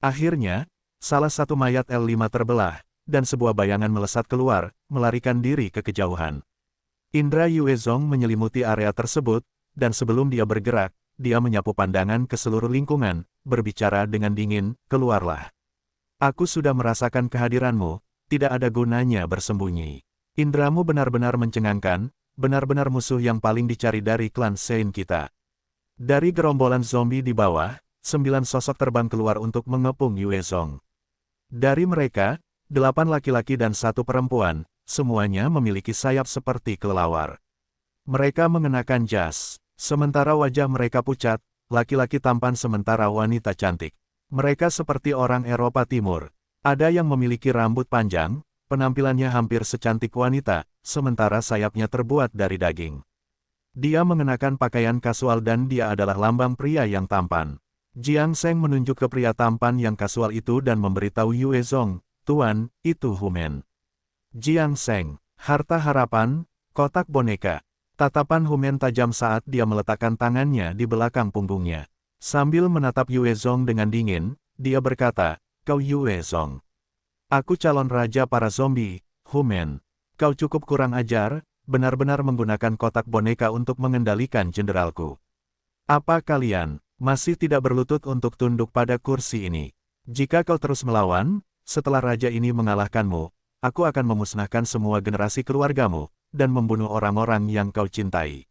Akhirnya, salah satu mayat L5 terbelah, dan sebuah bayangan melesat keluar, melarikan diri ke kejauhan. Indra Yue Zong menyelimuti area tersebut, dan sebelum dia bergerak, dia menyapu pandangan ke seluruh lingkungan, berbicara dengan dingin, keluarlah. Aku sudah merasakan kehadiranmu, tidak ada gunanya bersembunyi. Indramu benar-benar mencengangkan, benar-benar musuh yang paling dicari dari klan Sein kita. Dari gerombolan zombie di bawah, 9 sosok terbang keluar untuk mengepung Yue Zong. Dari mereka, 8 laki-laki dan 1 perempuan, semuanya memiliki sayap seperti kelelawar. Mereka mengenakan jas. Sementara wajah mereka pucat, laki-laki tampan sementara wanita cantik. Mereka seperti orang Eropa Timur. Ada yang memiliki rambut panjang, penampilannya hampir secantik wanita, sementara sayapnya terbuat dari daging. Dia mengenakan pakaian kasual dan dia adalah lambang pria yang tampan. Jiang Seng menunjuk ke pria tampan yang kasual itu dan memberitahu Yue Zong, "Tuan, itu Humen." Jiang Seng, harta harapan, kotak boneka. Tatapan Humen tajam saat dia meletakkan tangannya di belakang punggungnya. Sambil menatap Yue Zong dengan dingin, dia berkata, "Kau Yue Zong. Aku calon raja para zombie, Humen. Kau cukup kurang ajar, benar-benar menggunakan kotak boneka untuk mengendalikan jenderalku. Apa kalian masih tidak berlutut untuk tunduk pada kursi ini? Jika kau terus melawan, setelah raja ini mengalahkanmu, aku akan memusnahkan semua generasi keluargamu, dan membunuh orang-orang yang kau cintai.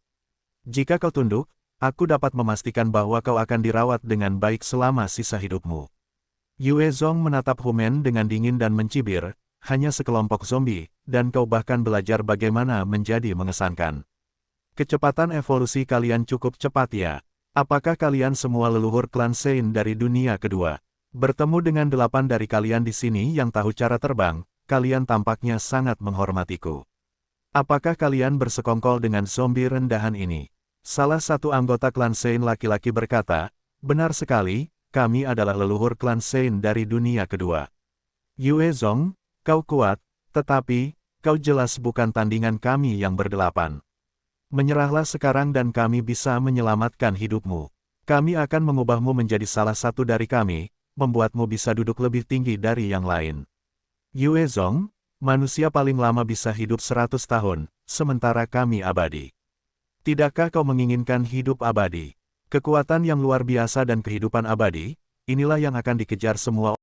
Jika kau tunduk, aku dapat memastikan bahwa kau akan dirawat dengan baik selama sisa hidupmu." Yue Zong menatap Humen dengan dingin dan mencibir, "Hanya sekelompok zombie, dan kau bahkan belajar bagaimana menjadi mengesankan. Kecepatan evolusi kalian cukup cepat ya. Apakah kalian semua leluhur klan Sein dari dunia kedua? Bertemu dengan 8 dari kalian di sini yang tahu cara terbang, kalian tampaknya sangat menghormatiku. Apakah kalian bersekongkol dengan zombie rendahan ini?" Salah satu anggota klan Sein laki-laki berkata, "Benar sekali, kami adalah leluhur klan Sein dari dunia kedua. Yue Zong, kau kuat, tetapi, kau jelas bukan tandingan kami yang berdelapan. Menyerahlah sekarang dan kami bisa menyelamatkan hidupmu. Kami akan mengubahmu menjadi salah satu dari kami, membuatmu bisa duduk lebih tinggi dari yang lain. Yue Zong, manusia paling lama bisa hidup 100 tahun, sementara kami abadi. Tidakkah kau menginginkan hidup abadi? Kekuatan yang luar biasa dan kehidupan abadi, inilah yang akan dikejar semua